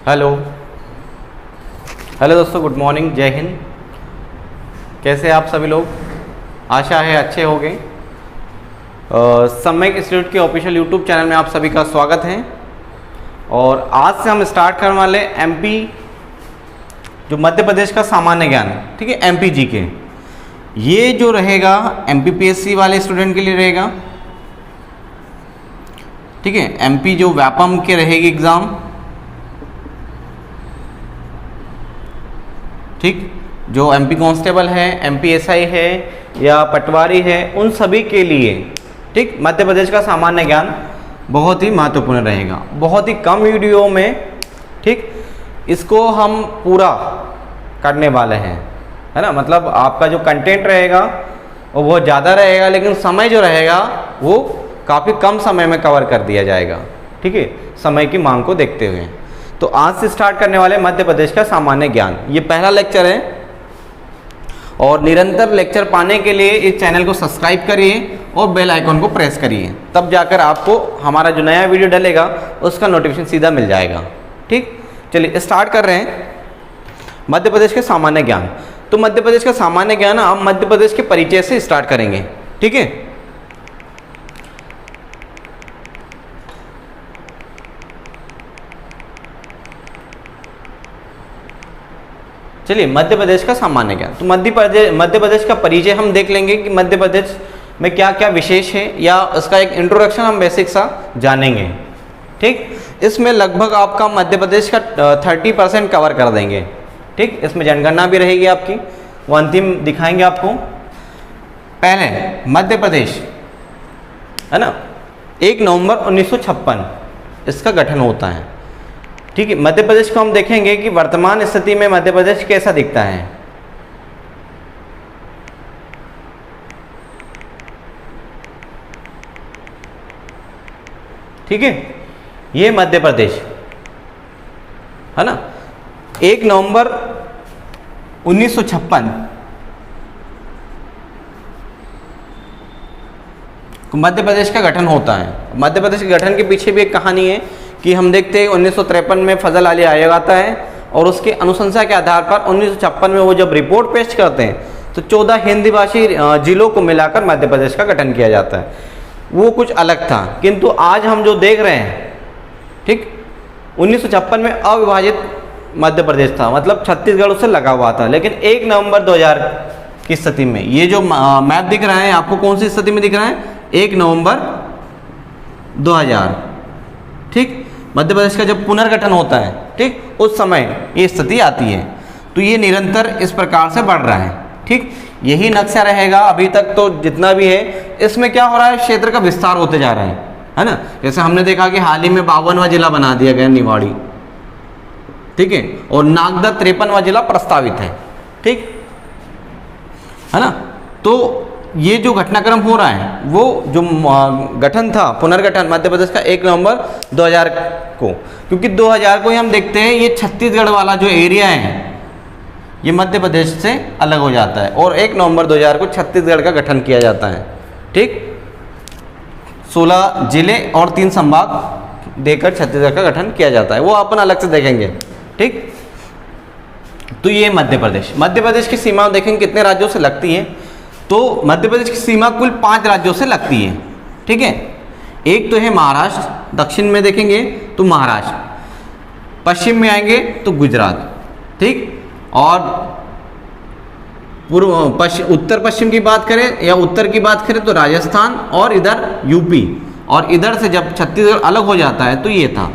Hello hello दोस्तों, good morning, जय हिंद। कैसे हैं आप सभी लोग? आशा है अच्छे होंगे। सम्यक इंस्टीट्यूट के ऑफिशियल यूट्यूब चैनल में आप सभी का स्वागत है। और आज से हम स्टार्ट करने वाले एमपी जो मध्य प्रदेश का सामान्य ज्ञान, ठीक है, एमपी जी के, ये जो रहेगा एमपीपीएससी वाले स्टूडेंट के लिए रहेगा, ठीक है। एमपी जो व्यापम के रहेगी एग्ज़ाम, ठीक, जो एमपी कांस्टेबल है, एमपी एसआई है या पटवारी है, उन सभी के लिए, ठीक, मध्य प्रदेश का सामान्य ज्ञान बहुत ही महत्वपूर्ण रहेगा। बहुत ही कम वीडियो में, ठीक, इसको हम पूरा करने वाले हैं, है ना। मतलब आपका जो कंटेंट रहेगा वो बहुत ज़्यादा रहेगा, लेकिन समय जो रहेगा वो काफ़ी कम समय में कवर कर दिया जाएगा, ठीक है, समय की मांग को देखते हुए। तो आज से स्टार्ट करने वाले मध्य प्रदेश का सामान्य ज्ञान, ये पहला लेक्चर है। और निरंतर लेक्चर पाने के लिए इस चैनल को सब्सक्राइब करिए और बेल आइकन को प्रेस करिए, तब जाकर आपको हमारा जो नया वीडियो डलेगा उसका नोटिफिकेशन सीधा मिल जाएगा, ठीक। चलिए स्टार्ट कर रहे हैं मध्य प्रदेश के सामान्य ज्ञान। तो मध्य प्रदेश का सामान्य ज्ञान हम मध्य प्रदेश के परिचय से स्टार्ट करेंगे, ठीक है। चलिए मध्य प्रदेश का सामान्य ज्ञान, तो मध्य प्रदेश का परिचय हम देख लेंगे कि मध्य प्रदेश में क्या क्या विशेष है, या उसका एक इंट्रोडक्शन हम बेसिक सा जानेंगे, ठीक। इसमें लगभग आपका मध्य प्रदेश का 30% कवर कर देंगे, ठीक। इसमें जनगणना भी रहेगी आपकी, वो अंतिम दिखाएंगे आपको। पहले मध्य प्रदेश, है ना, 1 नवंबर 1956 इसका गठन होता है, ठीक है। मध्य प्रदेश को हम देखेंगे कि वर्तमान स्थिति में मध्य प्रदेश कैसा दिखता है। ठीक है, ये मध्य प्रदेश है ना, 1 नवंबर 1956 मध्य प्रदेश का गठन होता है। मध्य प्रदेश के गठन के पीछे भी एक कहानी है कि हम देखते हैं 1953 में फजल अली आयोग आता है और उसके अनुशंसा के आधार पर 1956 में वो जब रिपोर्ट पेश करते हैं तो 14 हिंदी भाषी जिलों को मिलाकर मध्य प्रदेश का गठन किया जाता है। वो कुछ अलग था, किंतु आज हम जो देख रहे हैं, ठीक, 1956 में अविभाजित मध्य प्रदेश था, मतलब छत्तीसगढ़ उससे लगा हुआ था। लेकिन 1 नवंबर 2000 की स्थिति में ये जो मैप दिख रहा है आपको, कौन सी स्थिति में दिख रहा है? 1 नवंबर 2000, ठीक, मध्य प्रदेश का जब पुनर्गठन होता है, ठीक, उस समय ये स्थिति आती है। तो ये निरंतर इस प्रकार से बढ़ रहा है, ठीक। यही नक्शा रहेगा अभी तक। तो जितना भी है इसमें क्या हो रहा है, क्षेत्र का विस्तार होते जा रहा है ना। जैसे हमने देखा कि हाल ही में 52वां जिला बना दिया गया निवाड़ी, ठीक है, और नागदा 53वां जिला प्रस्तावित है, ठीक है ना। तो ये जो घटनाक्रम हो रहा है, वो जो गठन था, पुनर्गठन मध्य प्रदेश का 1 नवंबर 2000 को, क्योंकि 2000 को ही हम देखते हैं ये छत्तीसगढ़ वाला जो एरिया है ये मध्य प्रदेश से अलग हो जाता है, और 1 नवंबर 2000 को छत्तीसगढ़ का गठन किया जाता है, ठीक। 16 जिले और 3 संभाग देकर छत्तीसगढ़ का गठन किया जाता है, वो अपन अलग से देखेंगे, ठीक। तो ये मध्य प्रदेश की सीमा देखेंगे कितने राज्यों से लगती है। तो मध्य प्रदेश की सीमा कुल 5 राज्यों से लगती है, ठीक है। एक तो है महाराष्ट्र, दक्षिण में देखेंगे तो महाराष्ट्र, पश्चिम में आएंगे तो गुजरात, ठीक, और उत्तर पश्चिम की बात करें या उत्तर की बात करें तो राजस्थान, और इधर यूपी, और इधर से जब छत्तीसगढ़ अलग हो जाता है तो ये था।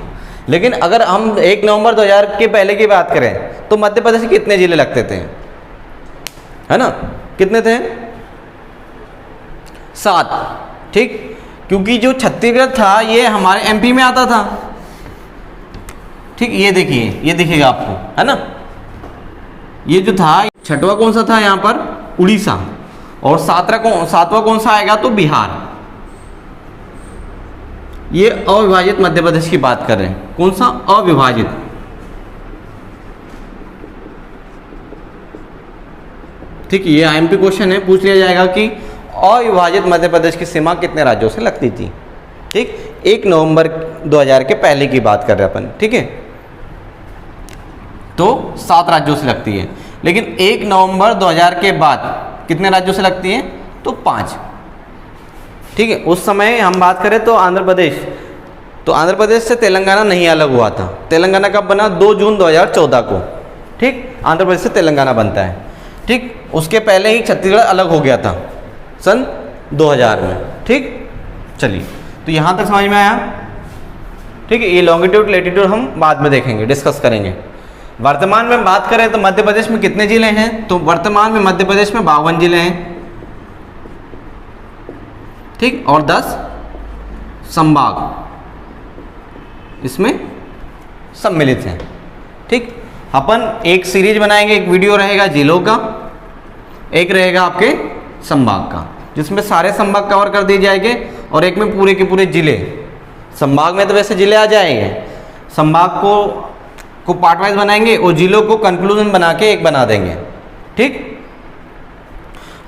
लेकिन अगर हम 1 नवंबर 2000 के पहले की बात करें तो मध्य प्रदेश के कितने जिले लगते थे, है ना, कितने थे? 7, ठीक, क्योंकि जो छत्तीसगढ़ था ये हमारे एमपी में आता था, ठीक। ये देखिए, ये दिखेगा आपको, है ना। ये जो था, छठवां कौन सा था यहाँ पर? उड़ीसा, और सातवां कौन सा आएगा? तो बिहार। ये अविभाजित मध्य प्रदेश की बात कर रहे हैं। कौन सा? अविभाजित, ठीक। ये आईएमपी क्वेश्चन है, पूछ लिया जाएगा कि अविभाजित मध्य प्रदेश की सीमा कितने राज्यों से लगती थी, ठीक। 1 नवंबर 2000 के पहले की बात कर रहे हैं अपन, ठीक है। तो 7 राज्यों से लगती है, लेकिन 1 नवंबर 2000 के बाद कितने राज्यों से लगती है? तो 5। ठीक है, उस समय हम बात करें तो आंध्र प्रदेश से तेलंगाना नहीं अलग हुआ था। तेलंगाना कब बना? 2 जून 2014 को। ठीक, आंध्र प्रदेश से तेलंगाना बनता है। ठीक, उसके पहले ही छत्तीसगढ़ अलग हो गया था सन 2000 में। ठीक, चलिए, तो यहाँ तक समझ में आया? ठीक है, ये लॉन्गिट्यूड लैटिट्यूड हम बाद में देखेंगे, डिस्कस करेंगे। वर्तमान में बात करें तो मध्य प्रदेश में कितने जिले हैं? तो वर्तमान में मध्य प्रदेश में 52 जिले हैं। ठीक, और 10 संभाग इसमें सम्मिलित हैं। ठीक, अपन एक सीरीज बनाएंगे, एक वीडियो रहेगा जिलों का, एक रहेगा आपके संभाग का, जिसमें सारे संभाग कवर कर दिए जाएंगे, और एक में पूरे के पूरे जिले। संभाग में तो वैसे जिले आ जाएंगे, संभाग को पार्ट वाइज बनाएंगे और जिलों को कंक्लूजन बना के एक बना देंगे। ठीक,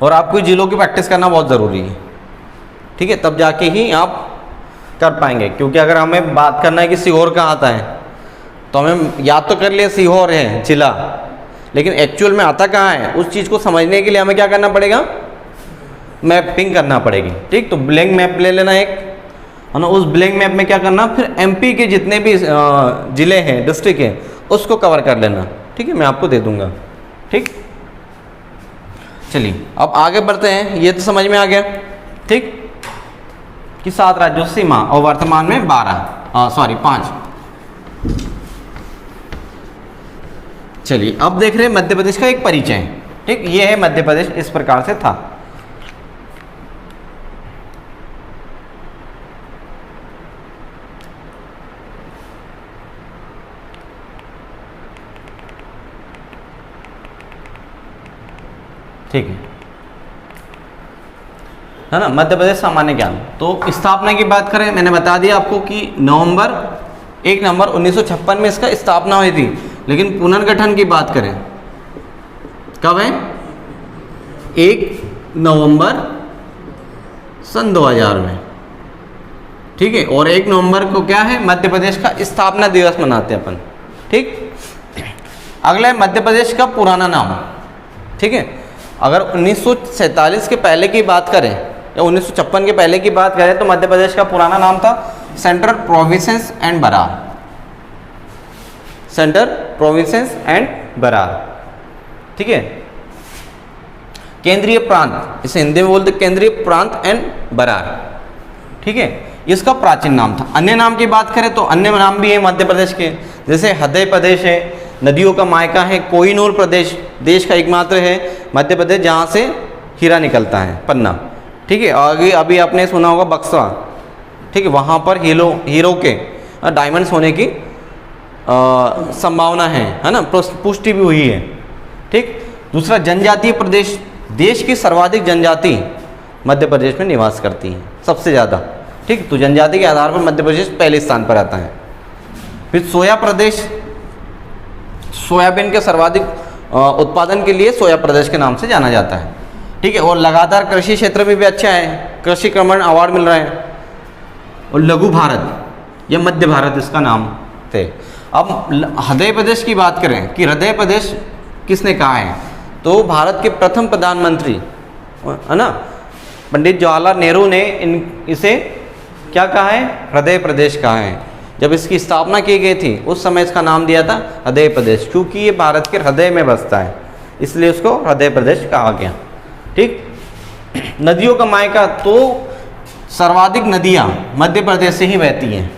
और आपको जिलों की प्रैक्टिस करना बहुत ज़रूरी है। ठीक है, तब जाके ही आप कर पाएंगे, क्योंकि अगर हमें बात करना है कि सीहोर कहाँ आता है, तो हमें याद तो कर लिया सीहोर है जिला, लेकिन एक्चुअल में आता कहाँ है, उस चीज़ को समझने के लिए हमें क्या करना पड़ेगा? मैपिंग करना पड़ेगी। ठीक, तो ब्लैंक मैप ले लेना एक, है ना, उस ब्लैंक मैप में क्या करना, फिर एमपी के जितने भी ज़िले हैं, डिस्ट्रिक्ट हैं, उसको कवर कर लेना। ठीक है, मैं आपको दे दूँगा। ठीक, चलिए अब आगे बढ़ते हैं। ये तो समझ में आ गया। ठीक, कि 7 राज्यों से सीमा, और वर्तमान में 5। चलिए अब देख रहे हैं मध्य प्रदेश का एक परिचय। ठीक, ये है मध्य प्रदेश, इस प्रकार से था। ठीक है ना, मध्य प्रदेश सामान्य ज्ञान। तो स्थापना की बात करें, मैंने बता दिया आपको कि 1 नवंबर 1956 में इसका स्थापना हुई थी, लेकिन पुनर्गठन की बात करें कब है? 1 नवंबर सन 2000 में। ठीक है, और 1 नवंबर को क्या है? मध्य प्रदेश का स्थापना दिवस मनाते हैं अपन। ठीक, अगला है मध्य प्रदेश का पुराना नाम। ठीक है, अगर 1947 के पहले की बात करें या 1956 के पहले की बात करें, तो मध्य प्रदेश का पुराना नाम था central provinces and Berar. Central provinces and Berar. ठीक है, केंद्रीय प्रांत, इसे हिंदी में बोलते केंद्रीय प्रांत एंड बरार। ठीक है, इसका प्राचीन नाम था। अन्य नाम की बात करें तो अन्य नाम भी है मध्य प्रदेश के, जैसे हृदय प्रदेश है, नदियों का मायका है, कोहिनूर प्रदेश देश का एकमात्र है मध्य प्रदेश जहाँ से हीरा निकलता है, पन्ना। ठीक है, आगे अभी आपने सुना होगा बक्सा। ठीक है, वहाँ पर हीरो के डायमंड्स होने की संभावना है ना, पुष्टि भी हुई है। ठीक, दूसरा जनजातीय प्रदेश, देश की सर्वाधिक जनजाति मध्य प्रदेश में निवास करती है, सबसे ज़्यादा। ठीक, तो जनजाति के आधार पर मध्य प्रदेश पहले स्थान पर आता है। फिर सोया प्रदेश, सोयाबीन के सर्वाधिक उत्पादन के लिए सोया प्रदेश के नाम से जाना जाता है। ठीक है, और लगातार कृषि क्षेत्र में भी अच्छा है, कृषि क्रमण अवार्ड मिल रहा है। और लघु भारत या मध्य भारत इसका नाम थे। अब हृदय प्रदेश की बात करें कि हृदय प्रदेश किसने कहा है, तो भारत के प्रथम प्रधानमंत्री है ना, पंडित जवाहरलाल नेहरू ने इसे क्या कहा है? हृदय प्रदेश कहा है। जब इसकी स्थापना की गई थी उस समय इसका नाम दिया था हृदय प्रदेश, क्योंकि ये भारत के हृदय में बसता है, इसलिए उसको हृदय प्रदेश कहा गया। ठीक, नदियों का मायका, तो सर्वाधिक नदियाँ मध्य प्रदेश से ही बहती हैं।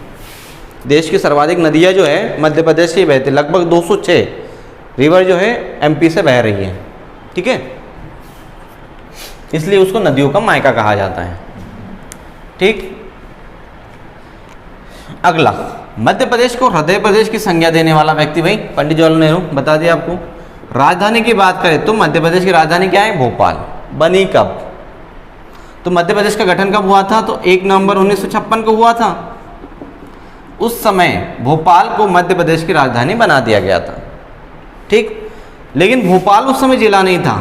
देश की सर्वाधिक नदियाँ जो है मध्य प्रदेश से ही बहती है, लगभग 206 रिवर जो है एमपी से बह रही है। ठीक है, इसलिए उसको नदियों का मायका कहा जाता है। ठीक, अगला, मध्य प्रदेश को हृदय प्रदेश की संज्ञा देने वाला व्यक्ति भाई पंडित जवाहरलाल नेहरू, बता दिया आपको। राजधानी की बात करें तो मध्य प्रदेश की राजधानी क्या है? भोपाल। बनी कब? तो मध्य प्रदेश का गठन कब हुआ था? तो 1 नवंबर 1956 को हुआ था। उस समय भोपाल को मध्य प्रदेश की राजधानी बना दिया गया था। ठीक, लेकिन भोपाल उस समय जिला नहीं था।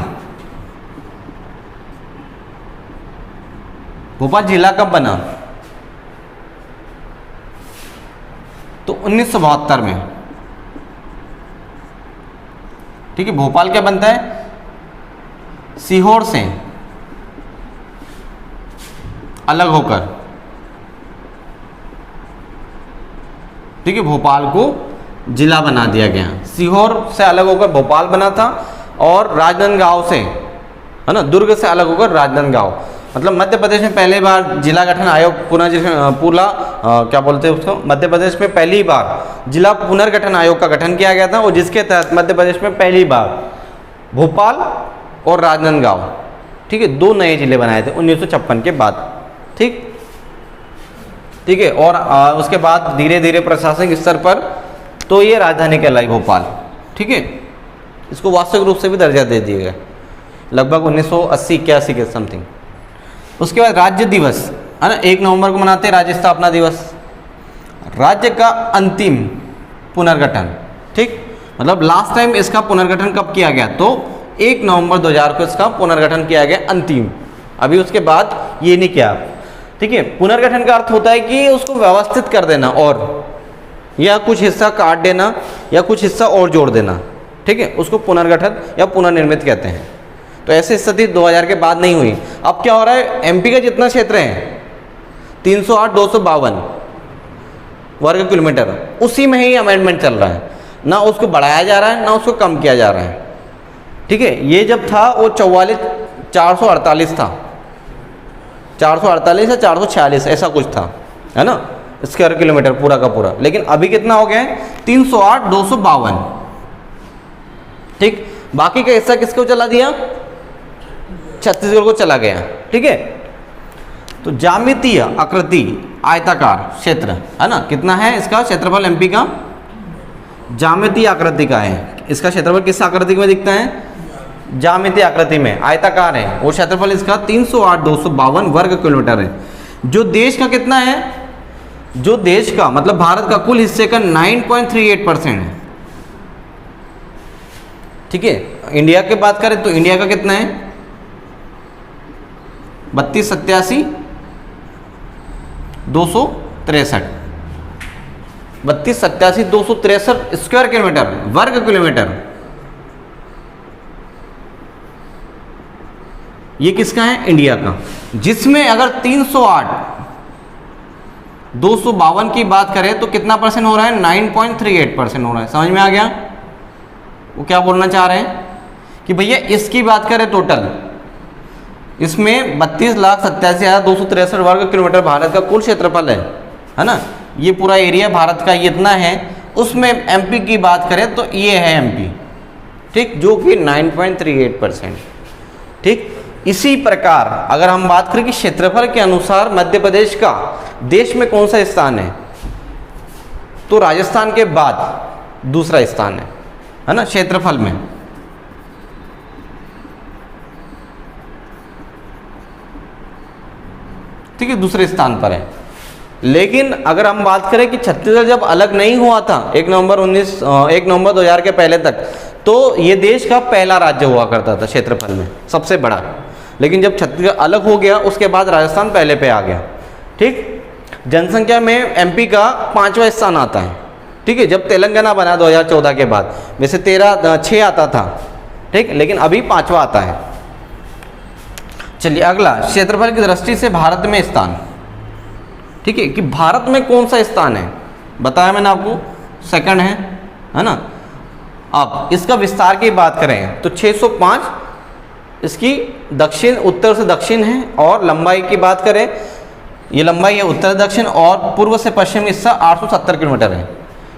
भोपाल जिला कब बना? तो 1972 में। ठीक है, भोपाल क्या बनता है, सीहोर से अलग होकर, ठीक है, भोपाल को जिला बना दिया गया। सीहोर से अलग होकर भोपाल बना था, और राजनांदगांव से, है ना, दुर्ग से अलग होकर राजनांदगांव। मतलब मध्य प्रदेश में पहली बार जिला गठन आयोग क्या बोलते हैं उसको, मध्य प्रदेश में पहली बार जिला पुनर्गठन आयोग का गठन किया गया था, और जिसके तहत मध्य प्रदेश में पहली बार भोपाल और राजनांदगांव, ठीक है, 2 नए जिले बनाए थे 1956 के बाद। ठीक है, और उसके बाद धीरे धीरे प्रशासनिक स्तर पर तो ये राजधानी कहलाई भोपाल। ठीक है, इसको वास्तविक रूप से भी दर्जा दे दिया गया लगभग 1980-81 के समथिंग। उसके बाद राज्य दिवस, है ना, 1 नवंबर को मनाते हैं राज्य स्थापना दिवस, राज्य का अंतिम पुनर्गठन। ठीक, मतलब लास्ट टाइम इसका पुनर्गठन कब किया गया, तो 1 नवंबर 2000 को इसका पुनर्गठन किया गया अंतिम, अभी उसके बाद ये नहीं किया। ठीक है, पुनर्गठन का अर्थ होता है कि उसको व्यवस्थित कर देना, और या कुछ हिस्सा काट देना या कुछ हिस्सा और जोड़ देना। ठीक है, उसको पुनर्गठन या पुनर्निर्मित कहते हैं। तो ऐसी स्थिति 2000 के बाद नहीं हुई। अब क्या हो रहा है, एमपी का जितना क्षेत्र है 308,252 वर्ग किलोमीटर, उसी में ही अमेंडमेंट चल रहा है, ना उसको बढ़ाया जा रहा है ना उसको कम किया जा रहा है। ठीक है, ये जब था वो 448 था, 448 या 446 ऐसा कुछ था, है ना, स्क्वायर किलोमीटर पूरा का पूरा। लेकिन अभी कितना हो गया है, 308,252। ठीक, बाकी का हिस्सा किसको चला दिया, छत्तीसगढ़ को चला गया। ठीक है, तो ज्यामितीय आकृति आयताकार क्षेत्र, है ना, कितना है इसका क्षेत्रफल एमपी का, ज्यामितीय आकृति का है। इसका क्षेत्रफल किस आकृति में दिखता है, ज्यामितीय आकृति में, आयताकार है। वो क्षेत्रफल इसका 308,252 वर्ग किलोमीटर है, जो देश का कितना है, जो देश का मतलब भारत का कुल हिस्से का 9.38% है। ठीक है, इंडिया की बात करें तो इंडिया का कितना है, 3287,263 3287,263 स्क्वायर किलोमीटर, वर्ग किलोमीटर। ये किसका है, इंडिया का। जिसमें अगर 308,252 की बात करें तो कितना परसेंट हो रहा है, 9.38% हो रहा है। समझ में आ गया वो क्या बोलना चाह रहे हैं, कि भैया इसकी बात करें टोटल, इसमें 32,87,263 वर्ग किलोमीटर भारत का कुल क्षेत्रफल है ना, ये पूरा एरिया भारत का इतना है। उसमें एमपी की बात करें तो ये है एमपी, ठीक, जो कि 9.38%। ठीक, इसी प्रकार अगर हम बात करें कि क्षेत्रफल के अनुसार मध्य प्रदेश का देश में कौन सा स्थान है, तो राजस्थान के बाद दूसरा स्थान है ना, क्षेत्रफल में। ठीक है, दूसरे स्थान पर है। लेकिन अगर हम बात करें कि छत्तीसगढ़ जब अलग नहीं हुआ था 1 नवंबर 2000 के पहले तक, तो ये देश का पहला राज्य हुआ करता था क्षेत्रफल में, सबसे बड़ा। लेकिन जब छत्तीसगढ़ अलग हो गया उसके बाद राजस्थान पहले पे आ गया। ठीक, जनसंख्या में एमपी का 5वां स्थान आता है। ठीक है, जब तेलंगाना बना 2014 के बाद, वैसे 6 आता था। ठीक, लेकिन अभी 5वां आता है। चलिए अगला, क्षेत्रफल की दृष्टि से भारत में स्थान। ठीक है, कि भारत में कौन सा स्थान है, बताया मैंने आपको, सेकंड है ना। अब इसका विस्तार की बात करें तो 605 इसकी दक्षिण उत्तर से दक्षिण है, और लंबाई की बात करें, ये लंबाई है उत्तर दक्षिण, और पूर्व से पश्चिम हिस्सा 870 किलोमीटर है।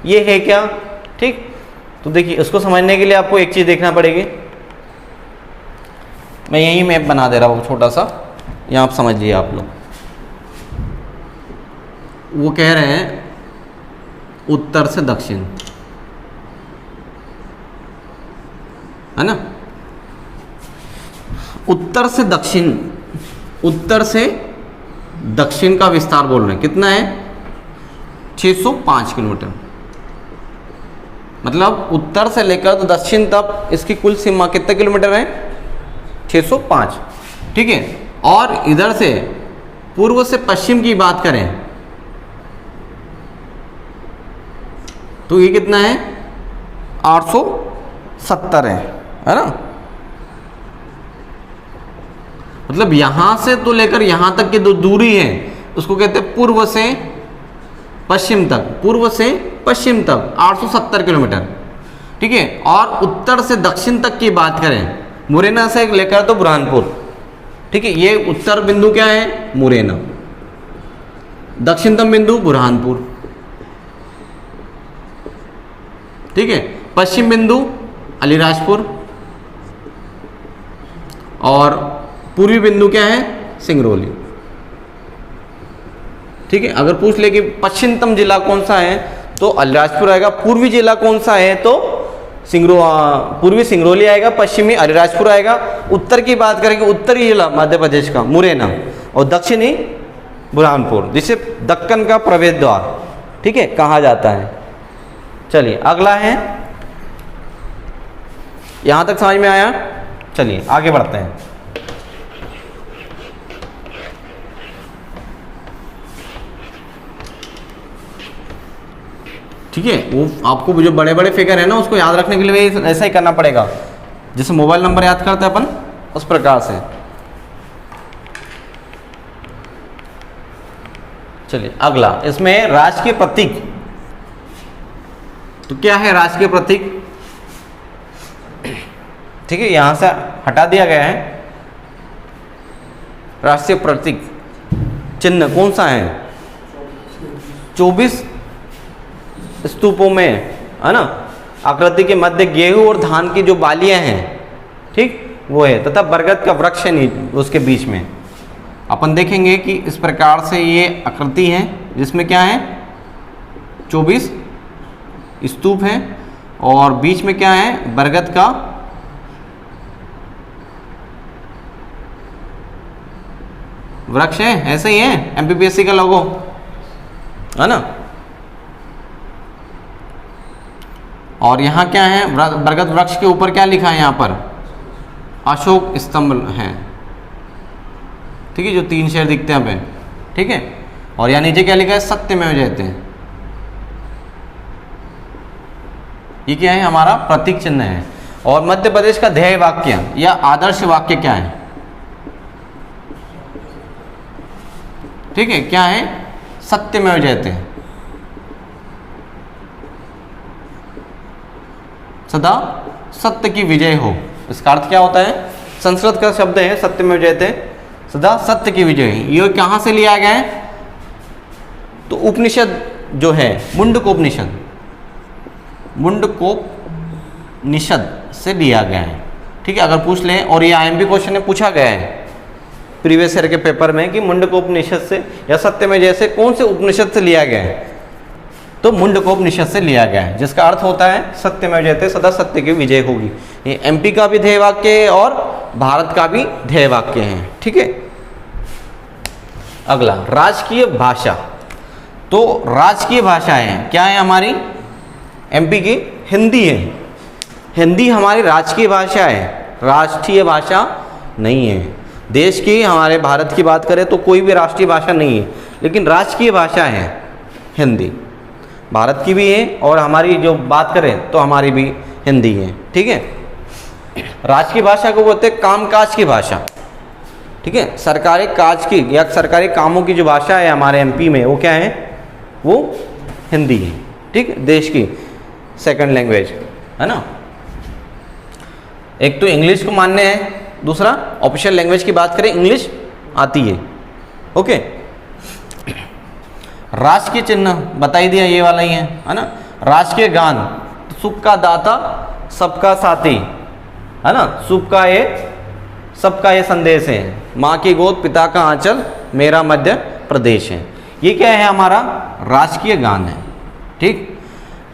ये है क्या। ठीक, तो देखिए इसको समझने के लिए आपको एक चीज़ देखना पड़ेगी। मैं यही मैप बना दे रहा हूँ छोटा सा, यहाँ आप समझ लीजिए आप लोग। वो कह रहे हैं उत्तर से दक्षिण, है ना, उत्तर से दक्षिण, उत्तर से दक्षिण का विस्तार बोल रहे हैं। कितना है, 605 किलोमीटर। मतलब उत्तर से लेकर तो दक्षिण तक इसकी कुल सीमा कितने किलोमीटर है, 605। ठीक है, और इधर से पूर्व से पश्चिम की बात करें तो ये कितना है, 70 है ना। मतलब यहां से तो लेकर यहां तक की जो दूरी है उसको कहते हैं पूर्व से पश्चिम तक, पूर्व से पश्चिम तक 870 किलोमीटर, ठीक है। और उत्तर से दक्षिण तक की बात करें, मुरैना से लेकर तो बुरहानपुर, ठीक है, ये उत्तर बिंदु क्या है, मुरैना, दक्षिणतम बिंदु बुरहानपुर, ठीक है, पश्चिम बिंदु अलीराजपुर और पूर्वी बिंदु क्या है, सिंगरौली, ठीक है। अगर पूछ ले कि पश्चिमतम जिला कौन सा है तो अलीराजपुर आएगा, पूर्वी जिला कौन सा है तो पूर्वी सिंगरौली आएगा, पश्चिमी अलीराजपुर आएगा, उत्तर की बात करेंगे उत्तरी जिला मध्य प्रदेश का मुरैना और दक्षिणी बुरहानपुर, जिसे दक्कन का प्रवेश द्वार, ठीक है, कहा जाता है। चलिए अगला है, यहां तक समझ में आया। चलिए आगे बढ़ते हैं। ठीक है, वो आपको जो बड़े बड़े फिगर है ना उसको याद रखने के लिए ऐसा ही करना पड़ेगा, जैसे मोबाइल नंबर याद करते हैं अपन उस प्रकार से। चलिए अगला, इसमें राष्ट्र के प्रतीक, तो क्या है राष्ट्र के प्रतीक, ठीक है, यहां से हटा दिया गया है। राष्ट्रीय प्रतीक चिन्ह कौन सा है, 24 स्तूपों में, है ना, आकृति के मध्य गेहूं और धान की जो बालियां हैं, ठीक, वो है, तथा बरगद का वृक्ष है उसके बीच में। अपन देखेंगे कि इस प्रकार से ये आकृति है जिसमें क्या है 24 स्तूप है और बीच में क्या है, बरगद का वृक्ष है, ऐसे ही है एमपीपीएससी का लोगो, है ना। और यहाँ क्या है, बरगद वृक्ष के ऊपर क्या लिखा है, यहाँ पर अशोक स्तंभ है, ठीक है, जो 3 शेर दिखते हैं यहाँ पे, ठीक है। और यहाँ नीचे क्या लिखा है, सत्यमेव जयते। ये क्या है, हमारा प्रतीक चिन्ह है। और मध्य प्रदेश का ध्येय वाक्य या आदर्श वाक्य क्या है, ठीक है, क्या है, सत्यमेव जयते, सदा सत्य की विजय हो। इसका अर्थ क्या होता है, संस्कृत का शब्द है सत्यमेव जयते, सदा सत्य की विजय। ये कहाँ से लिया गया है, तो उपनिषद जो है मुंडकोपनिषद, मुंडकोपनिषद से लिया गया है, ठीक है। अगर पूछ लें, और ये आईएमपी क्वेश्चन में पूछा गया है प्रीवियस ईयर के पेपर में कि मुंडकोपनिषद से या सत्यमेव जयते कौन से उपनिषद से लिया गया है, तो मुंडकोपनिषद से लिया गया है, जिसका अर्थ होता है सत्यमेव जयते, सदा सत्य की विजय होगी। ये एमपी का भी ध्येय वाक्य है और भारत का भी ध्येय वाक्य है, ठीक है। अगला, राजकीय भाषा, तो राजकीय भाषा है क्या है हमारी, एमपी की हिंदी है। हिंदी हमारी राजकीय भाषा है, राष्ट्रीय भाषा नहीं है। देश की, हमारे भारत की बात करें तो कोई भी राष्ट्रीय भाषा नहीं है, लेकिन राजकीय भाषा है हिंदी, भारत की भी है और हमारी जो बात करें तो हमारी भी हिंदी है, ठीक है। राजकीय भाषा को बोलते हैं कामकाज की भाषा, ठीक है, सरकारी काज की या सरकारी कामों की जो भाषा है हमारे एमपी में वो क्या है, वो हिंदी है, ठीक है, देश की सेकंड लैंग्वेज, है ना। एक तो इंग्लिश को मान्य है, दूसरा ऑफिशियल लैंग्वेज की बात करें इंग्लिश आती है, ओके। राष्ट्रीय चिन्ह बता ही दिया, ये वाला ही है ना। राष्ट्रीय गान, सुख का दाता सबका साथी, है ना, सुख का ये सबका ये संदेश है, माँ की गोद पिता का आंचल मेरा मध्य प्रदेश है। ये क्या है, हमारा राजकीय गान है, ठीक।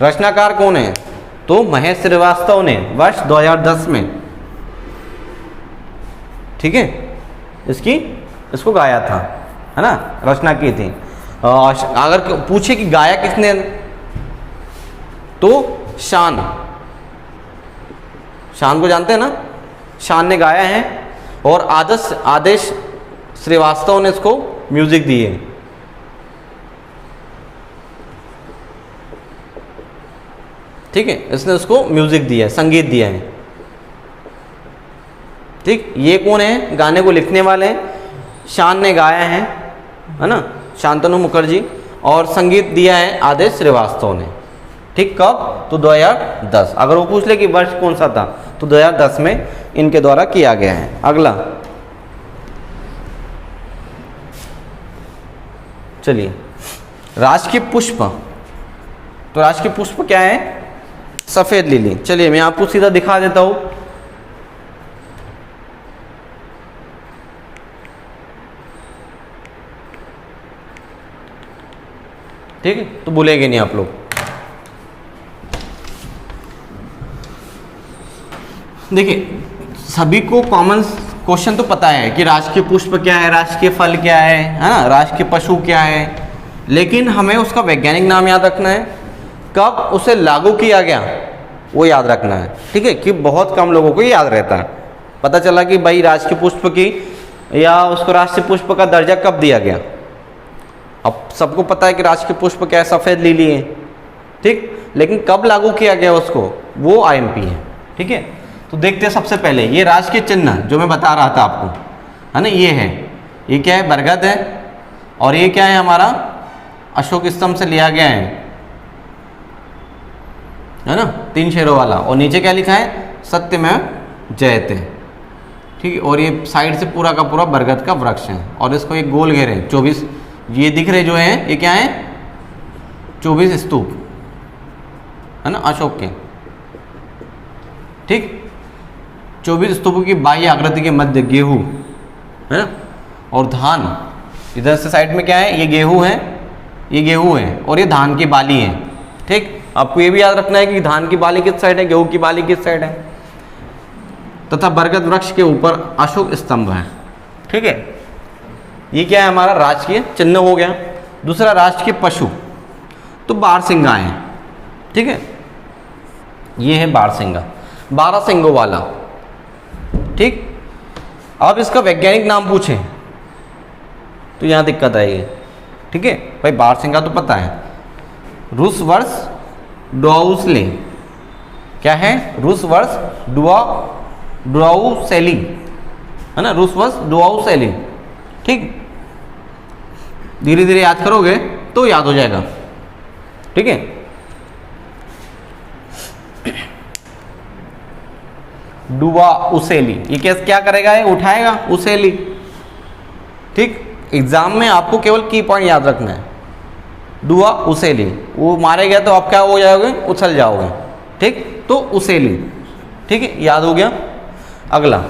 रचनाकार कौन है, तो महेश श्रीवास्तव ने वर्ष 2010 में, ठीक है, इसको गाया था, है ना, रचना की थी। अगर पूछे कि गाया किसने, तो शान को जानते हैं ना, शान ने गाया है और आदेश श्रीवास्तव ने इसको म्यूजिक दी है, ठीक है, इसने उसको म्यूजिक दिया है, संगीत दिया है। ठीक, ये कौन है, गाने को लिखने वाले हैं, शान ने गाया है ना, शांतनु मुखर्जी, और संगीत दिया है आदेश श्रीवास्तव ने। ठीक, कब, तो 2010। अगर वो पूछ ले कि वर्ष कौन सा था, तो 2010 में इनके द्वारा किया गया है। अगला चलिए, राजकीय पुष्प। तो राजकीय पुष्प क्या है, सफेद लिली। चलिए मैं आपको सीधा दिखा देता हूं। ठीक है, तो भूलेंगे नहीं आप लोग। देखिए, सभी को कॉमन क्वेश्चन तो पता है कि राजकीय पुष्प क्या है, राजकीय फल क्या है ना, राजकीय पशु क्या है, लेकिन हमें उसका वैज्ञानिक नाम याद रखना है, कब उसे लागू किया गया वो याद रखना है। ठीक है, कि बहुत कम लोगों को याद रहता है। पता चला कि भाई राजकीय पुष्प की या उसको राष्ट्रीय पुष्प का दर्जा कब दिया गया। अब सबको पता है कि राजकीय पुष्प क्या है, सफ़ेद लिली है। ठीक, लेकिन कब लागू किया गया उसको, वो आईएमपी है। ठीक है, तो देखते हैं सबसे पहले ये राजकीय चिन्ह जो मैं बता रहा था आपको, है ना, ये है, ये क्या है, बरगद है, और ये क्या है हमारा अशोक स्तंभ से लिया गया है ना, 3 शेरों वाला, और नीचे क्या लिखा है, सत्यमेव जयते। ठीक है, और ये साइड से पूरा का पूरा बरगद का वृक्ष है, और इसको एक गोल घेरे 24, ये दिख रहे जो हैं, ये क्या है, 24 स्तूप है ना अशोक के। ठीक, 24 स्तूपों की बाह्य आकृति के मध्य गेहूं है ना, और धान इधर से साइड में क्या है, ये गेहूं है, ये गेहूं है, और ये धान की बाली है। ठीक, आपको ये भी याद रखना है कि धान की बाली किस साइड है, गेहूं की बाली किस साइड है, तथा बरगद वृक्ष के ऊपर अशोक स्तंभ है। ठीक है, ये क्या है, हमारा राजकीय चिन्ह हो गया। दूसरा राजकीय पशु, तो बारहसिंगा है। ठीक है, ये है बारहसिंगा, 12 सिंगों वाला। ठीक, अब इसका वैज्ञानिक नाम पूछें तो यहां दिक्कत आएगी। ठीक है भाई, बारहसिंगा तो पता है, रूसवर्स डुआउसेली, क्या है, रूसवर्स डुआउसेली है ना, रूसवर्स डुआउसेली। ठीक, धीरे धीरे याद करोगे तो याद हो जाएगा। ठीक है, डुआ उसेली, ये क्या करेगा, ये उठाएगा उसेली। ठीक, एग्जाम में आपको केवल की पॉइंट याद रखना है, डुआ उसेली, वो मारे गया तो आप क्या हो जाओगे, उछल जाओगे। ठीक, तो उसेली। ठीक है, याद हो गया। अगला,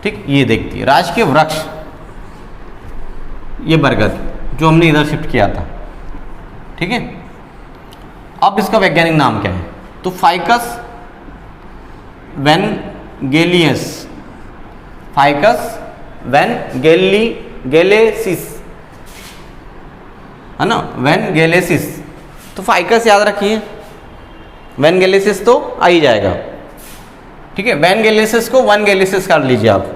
ठीक, ये देखिए राजकीय वृक्ष, ये बरगद जो हमने इधर शिफ्ट किया था। ठीक है, अब इसका वैज्ञानिक नाम क्या है, तो फाइकस वैनगेलियस, फाइकस वैनगेलेसिस है ना, वैनगेलेसिस। तो फाइकस याद रखिए, वैनगेलेसिस तो आ ही जाएगा। ठीक है, वैनगेलेसिस को वनगेलेसिस कर लीजिए आप,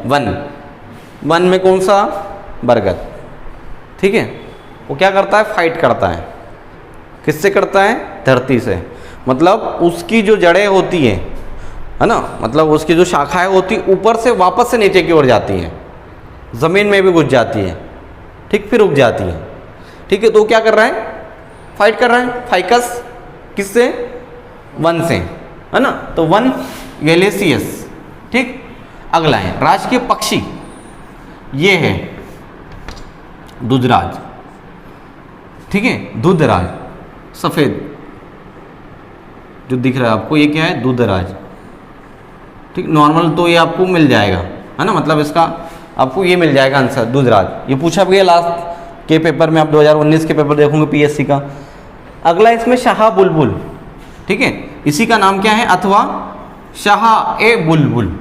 वन में कौन सा, बरगद। ठीक है, वो क्या करता है, फाइट करता है, किससे करता है, धरती से। मतलब उसकी जो जड़ें होती है ना, मतलब उसकी जो शाखाएं होती ऊपर से वापस से नीचे की ओर जाती है, ज़मीन में भी घुस जाती है। ठीक, फिर उग जाती है। ठीक है, तो क्या कर रहा है, फाइट कर रहा है, फाइकस किससे, वन से है ना, तो वन गैलेसियस। ठीक, अगला है राजकीय पक्षी, ये है दुधराज। ठीक है, दुधराज सफ़ेद जो दिख रहा है आपको, ये क्या है, दुधराज। ठीक, नॉर्मल तो ये आपको मिल जाएगा है ना, मतलब इसका आपको ये मिल जाएगा आंसर, दुधराज। ये पूछा गया लास्ट के पेपर में, आप 2019 के पेपर देखोगे पीएससी का। अगला इसमें शाह बुलबुल। ठीक है, इसी का नाम क्या है, अथवा शाह ए बुलबुल,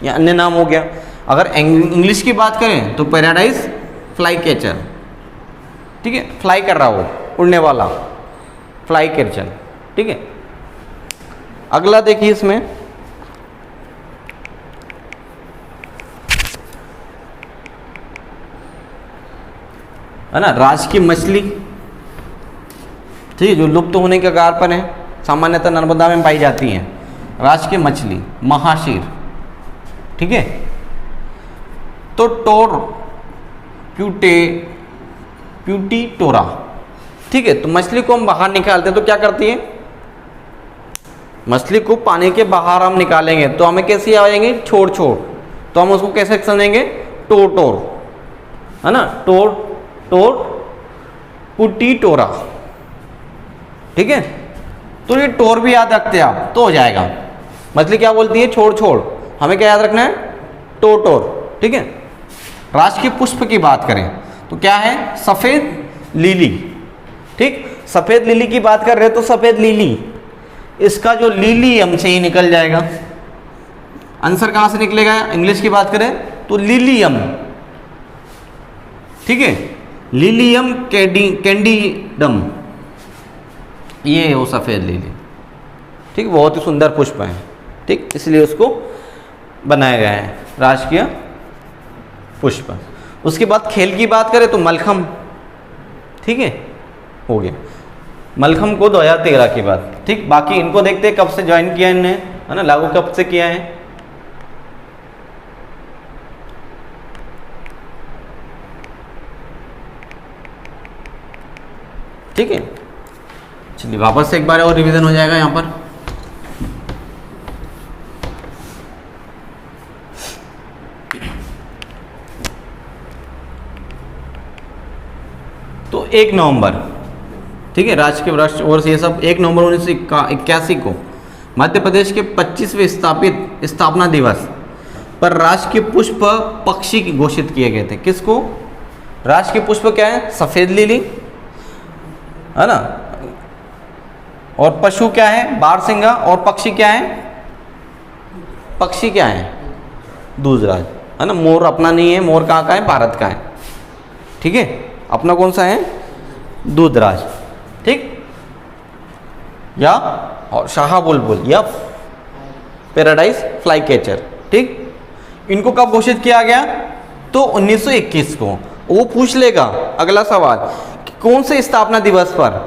ये अन्य नाम हो गया। अगर इंग्लिश की बात करें तो पैराडाइज फ्लाई कैचर। ठीक है, फ्लाई कर रहा हो, उड़ने वाला, फ्लाई कैचर। ठीक है, अगला देखिए इसमें है ना, राजकीय मछली। ठीक है, जो लुप्त होने के कगार पर है, सामान्यतः नर्मदा में पाई जाती हैं। राजकीय मछली महाशीर, ठीक है। तो टोर प्यूटीटोरा, ठीक है। तो मछली को हम बाहर निकालते हैं तो क्या करती है, मछली को पानी के बाहर हम निकालेंगे तो हमें कैसे आएंगे, छोड़ छोड़, तो हम उसको कैसे समझेंगे, टोर टोर, है ना, टोर टोर पुटीटोरा, ठीक है। तो ये टोर भी याद रखते हैं आप तो हो जाएगा। मछली क्या बोलती है, छोड़ छोड़, हमें क्या याद रखना है, टोर टोर, ठीक है। राजकीय पुष्प की बात करें तो क्या है, सफेद लिली, ठीक। सफेद लिली की बात कर रहे हैं तो सफेद लिली, इसका जो लिलियम से ही निकल जाएगा। आंसर कहां से निकलेगा, इंग्लिश की बात करें तो लिलियम, ठीक है। लिलियम कैंडिडम, ये वो सफेद लिली, ठीक। बहुत ही सुंदर पुष्प है, ठीक, इसलिए उसको बनाया गया है राजकीय पुष्प। उसके बाद खेल की बात करें तो मलखम, ठीक है, हो गया मलखम को 2013 की बात, ठीक। बाकी इनको देखते हैं कब से ज्वाइन किया इनने, है ना, लागू कब से किया है। ठीक है, चलिए वापस से एक बार और रिवीजन हो जाएगा यहाँ पर। तो 1 नवंबर, ठीक है, राजकीय वृक्ष और ये सब 1 नवंबर 1981 को मध्य प्रदेश के 25वें स्थापना दिवस पर राजकीय पुष्प पक्षी घोषित किए गए थे। किसको, राजकीय पुष्प क्या है, सफेद लिली, है ना, और पशु क्या है, बारहसिंगा, और पक्षी क्या है, पक्षी क्या है, दूधराज, है ना। मोर अपना नहीं है, मोर कहाँ का है, भारत का है, ठीक है। अपना कौन सा है, दूधराज, ठीक। या और शाह बुलबुल या पैराडाइज फ्लाई कैचर, ठीक। इनको कब घोषित किया गया, तो 1921 को। वो पूछ लेगा अगला सवाल कि कौन से स्थापना दिवस पर,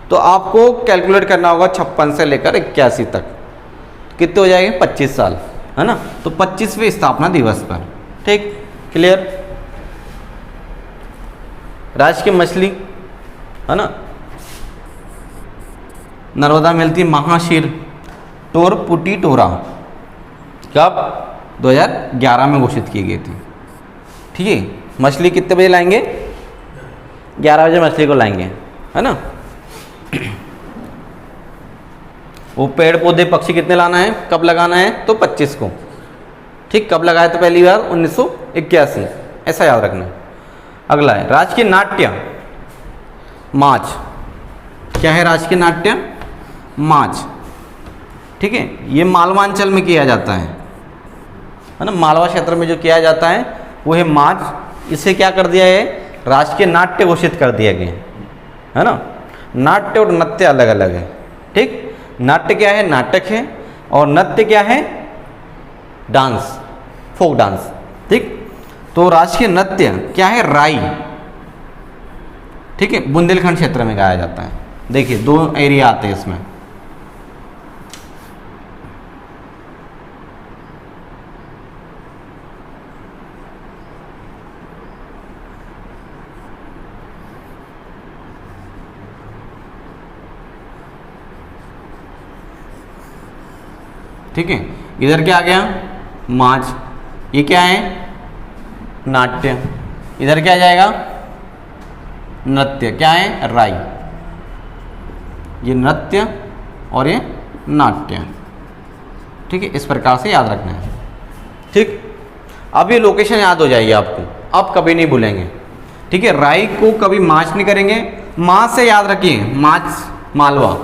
तो आपको कैलकुलेट करना होगा 56 से लेकर 81 तक, कितने हो जाएंगे, 25 साल, है ना। तो 25वें स्थापना दिवस पर, ठीक, क्लियर। राजकीय मछली, है ना, नर्मदा मिलती महाशीर टोर पुटीटोरा, कब, 2011 में घोषित की गई थी, ठीक है। मछली कितने बजे लाएंगे, 11 बजे मछली को लाएंगे, है ना। वो पेड़ पौधे पक्षी कितने लाना है, कब लगाना है, तो 25 को, ठीक। कब लगाया तो पहली बार 1981, ऐसा याद रखना है। अगला है राजकीय नाट्य माच, क्या है, राजकीय नाट्य माच, ठीक है। ये मालवांचल में किया जाता है ना, मालवा क्षेत्र में जो किया जाता है वो है माच। इसे क्या कर दिया है, राजकीय नाट्य घोषित कर दिया गया है ना। नाट्य और नृत्य अलग अलग है, ठीक। नाट्य क्या है, नाटक है, और नृत्य क्या है, डांस, फोक डांस, ठीक। तो राजकीय नृत्य क्या है, राई, ठीक है, बुंदेलखंड क्षेत्र में गाया जाता है। देखिए 2 एरिया आते हैं इसमें, ठीक है। इधर क्या आ गया, माच, ये क्या है, नाट्य। इधर क्या आ जाएगा, नृत्य, क्या है, राई। ये नृत्य और ये नाट्य, ठीक है। इस प्रकार से याद रखना है, ठीक। अब ये लोकेशन याद हो जाएगी आपको, अब कभी नहीं भूलेंगे, ठीक है। राई को कभी माच नहीं करेंगे, माच से याद रखिए, माच मालवा,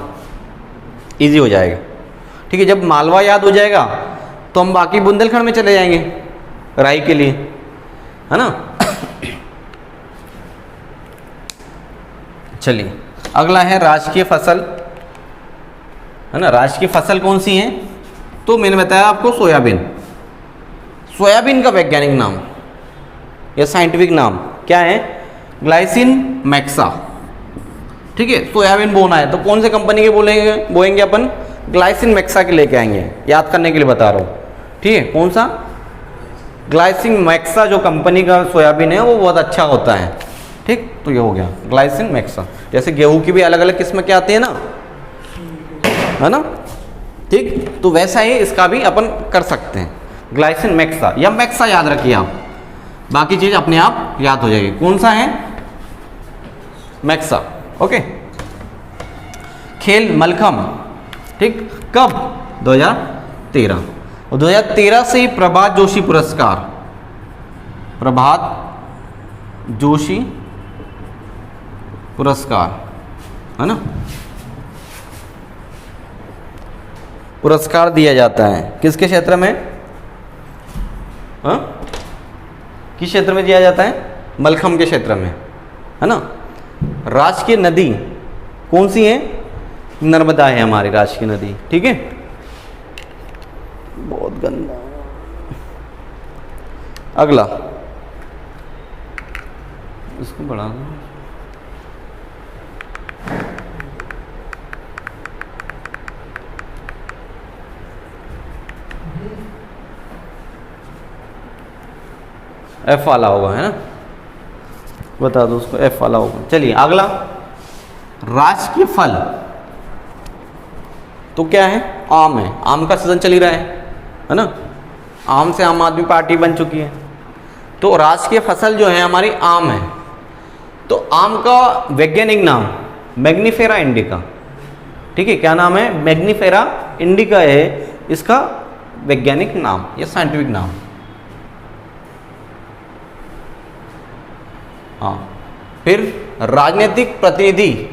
इजी हो जाएगा, ठीक है। जब मालवा याद हो जाएगा तो हम बाकी बुंदेलखंड में चले जाएंगे राई के लिए, है ना। चलिए अगला है राजकीय फसल, है ना। राजकीय फसल कौन सी है, तो मैंने बताया आपको सोयाबीन। सोयाबीन का वैज्ञानिक नाम या साइंटिफिक नाम क्या है, ग्लाइसिन मैक्सा, ठीक है, सोयाबीन बोना है तो कौन से कंपनी के बोएंगे अपन? ग्लाइसिन मैक्सा के लेके आएंगे, याद करने के लिए बता रहा हूँ। ठीक है, कौन सा? ग्लाइसिन मैक्सा जो कंपनी का सोयाबीन है वो बहुत अच्छा होता है। ठीक, तो ये हो गया ग्लाइसिन मैक्सा। जैसे गेहूं की भी अलग अलग किस्म के आते हैं ना, है ना? ठीक, तो वैसा ही इसका भी अपन कर सकते हैं, ग्लाइसिन मैक्सा या मैक्सा याद रखिए आप, बाकी चीज अपने आप याद हो जाएगी। कौन सा है? मैक्सा। ओके। खेल मलखम, ठीक, कब? 2013। और 2013 से ही प्रभात जोशी पुरस्कार, प्रभात जोशी पुरस्कार, है ना, पुरस्कार दिया जाता है किसके क्षेत्र में? हाँ, किस क्षेत्र में दिया जाता है? मलखम के क्षेत्र में, है ना। राजकीय नदी कौन सी है? नर्मदा है हमारी राजकीय नदी। ठीक है, बहुत गंदा। अगला इसको बढ़ा दो। एफ वाला होगा, है ना, बता दो उसको, एफ वाला होगा। चलिए अगला, राजकीय फल तो क्या है? आम है। आम का सीजन चल ही रहा है ना, आम से आम आदमी पार्टी बन चुकी है, तो राजकीय फसल जो है हमारी आम है। तो आम का वैज्ञानिक नाम मैग्नीफेरा इंडिका। ठीक है, क्या नाम है? मैग्नीफेरा इंडिका है इसका वैज्ञानिक नाम या साइंटिफिक नाम। हाँ, फिर राजनीतिक प्रतिनिधि।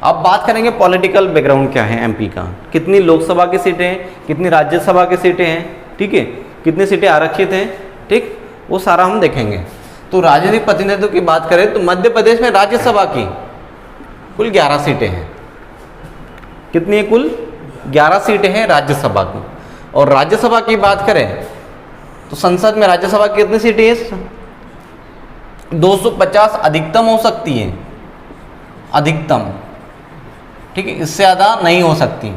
अब बात करेंगे पॉलिटिकल बैकग्राउंड क्या है एमपी का, कितनी लोकसभा की सीटें हैं, कितनी राज्यसभा की सीटें हैं, ठीक है, कितनी सीटें आरक्षित हैं, ठीक, वो सारा हम देखेंगे। तो राजनीतिक प्रतिनिधित्व की बात करें तो मध्य प्रदेश में राज्यसभा की कुल 11 सीटें हैं। कितनी है? कुल 11 सीटें हैं राज्यसभा की। और राज्यसभा की बात करें तो संसद में राज्यसभा की कितनी सीटें हैं? 250 अधिकतम हो सकती है, अधिकतम, ठीक है, इससे ज़्यादा नहीं हो सकती।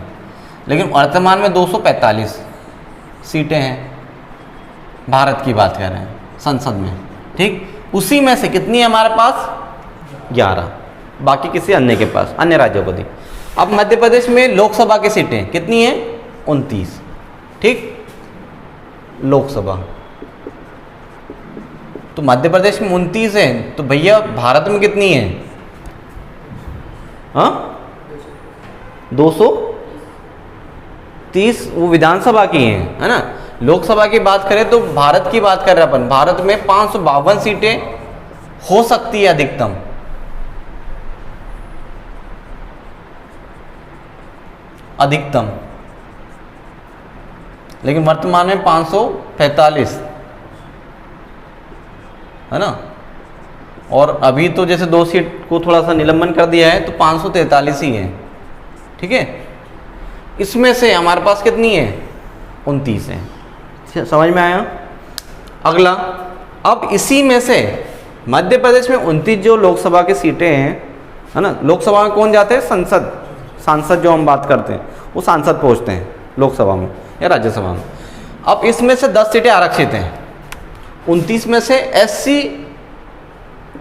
लेकिन वर्तमान में 245 सीटें हैं, भारत की बात कर रहे हैं संसद में, ठीक। उसी में से कितनी है हमारे पास? 11, बाकी किसी अन्य के पास, अन्य राज्यों को दी। अब मध्य प्रदेश में लोकसभा की सीटें कितनी हैं? 29, ठीक, लोकसभा। तो मध्य प्रदेश में 29 है, तो भैया भारत में कितनी है? हाँ, 230 वो विधानसभा की हैं, है ना। लोकसभा की बात करें तो भारत की बात कर रहे हैं अपन, भारत में 552 सीटें हो सकती है अधिकतम। अधिकतम, लेकिन वर्तमान में 545, है ना। और अभी तो जैसे 2 सीट को थोड़ा सा निलंबन कर दिया है तो 543 ही है, ठीक है। इसमें से हमारे पास कितनी है? 29 है। समझ में आया? अगला, अब इसी में से मध्य प्रदेश में 29 जो लोकसभा की सीटें हैं, है ना, लोकसभा में कौन जाते हैं? संसद, सांसद जो हम बात करते हैं वो सांसद पहुंचते हैं लोकसभा में या राज्यसभा में। अब इसमें से 10 सीटें आरक्षित हैं। 29 में से एससी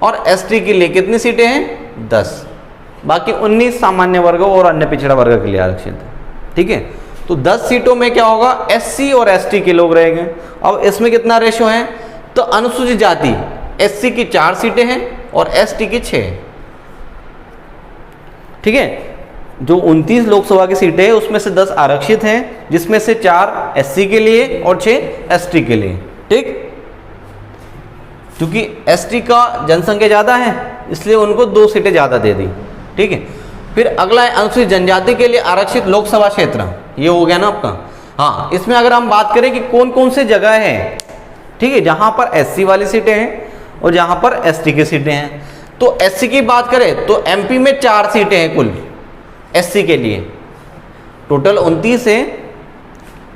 और एसटी के लिए कितनी सीटें हैं? 10, बाकी 19 सामान्य वर्ग और अन्य पिछड़ा वर्ग के लिए आरक्षित है, ठीक है। तो 10 सीटों में क्या होगा? एससी और एसटी के लोग रहेंगे। अब इसमें कितना रेशो है? तो अनुसूचित जाति एससी की 4 सीटें हैं और एसटी की 6, ठीक है। जो 29 लोकसभा की सीटें हैं उसमें से 10 आरक्षित हैं, जिसमें से 4 एससी के लिए और 6 एसटी के लिए, ठीक। क्योंकि एसटी का जनसंख्या ज़्यादा है इसलिए उनको 2 सीटें ज़्यादा दे दी, ठीक है। फिर अगला है अनुसूचित जनजाति के लिए आरक्षित लोकसभा क्षेत्र, ये हो गया ना आपका। हाँ, इसमें अगर हम बात करें कि कौन कौन से जगह है, ठीक है, जहाँ पर एससी वाली सीटें हैं और जहाँ पर एसटी की सीटें हैं। तो एससी की बात करें तो एमपी में 4 सीटें हैं कुल एससी के लिए, टोटल 29 है,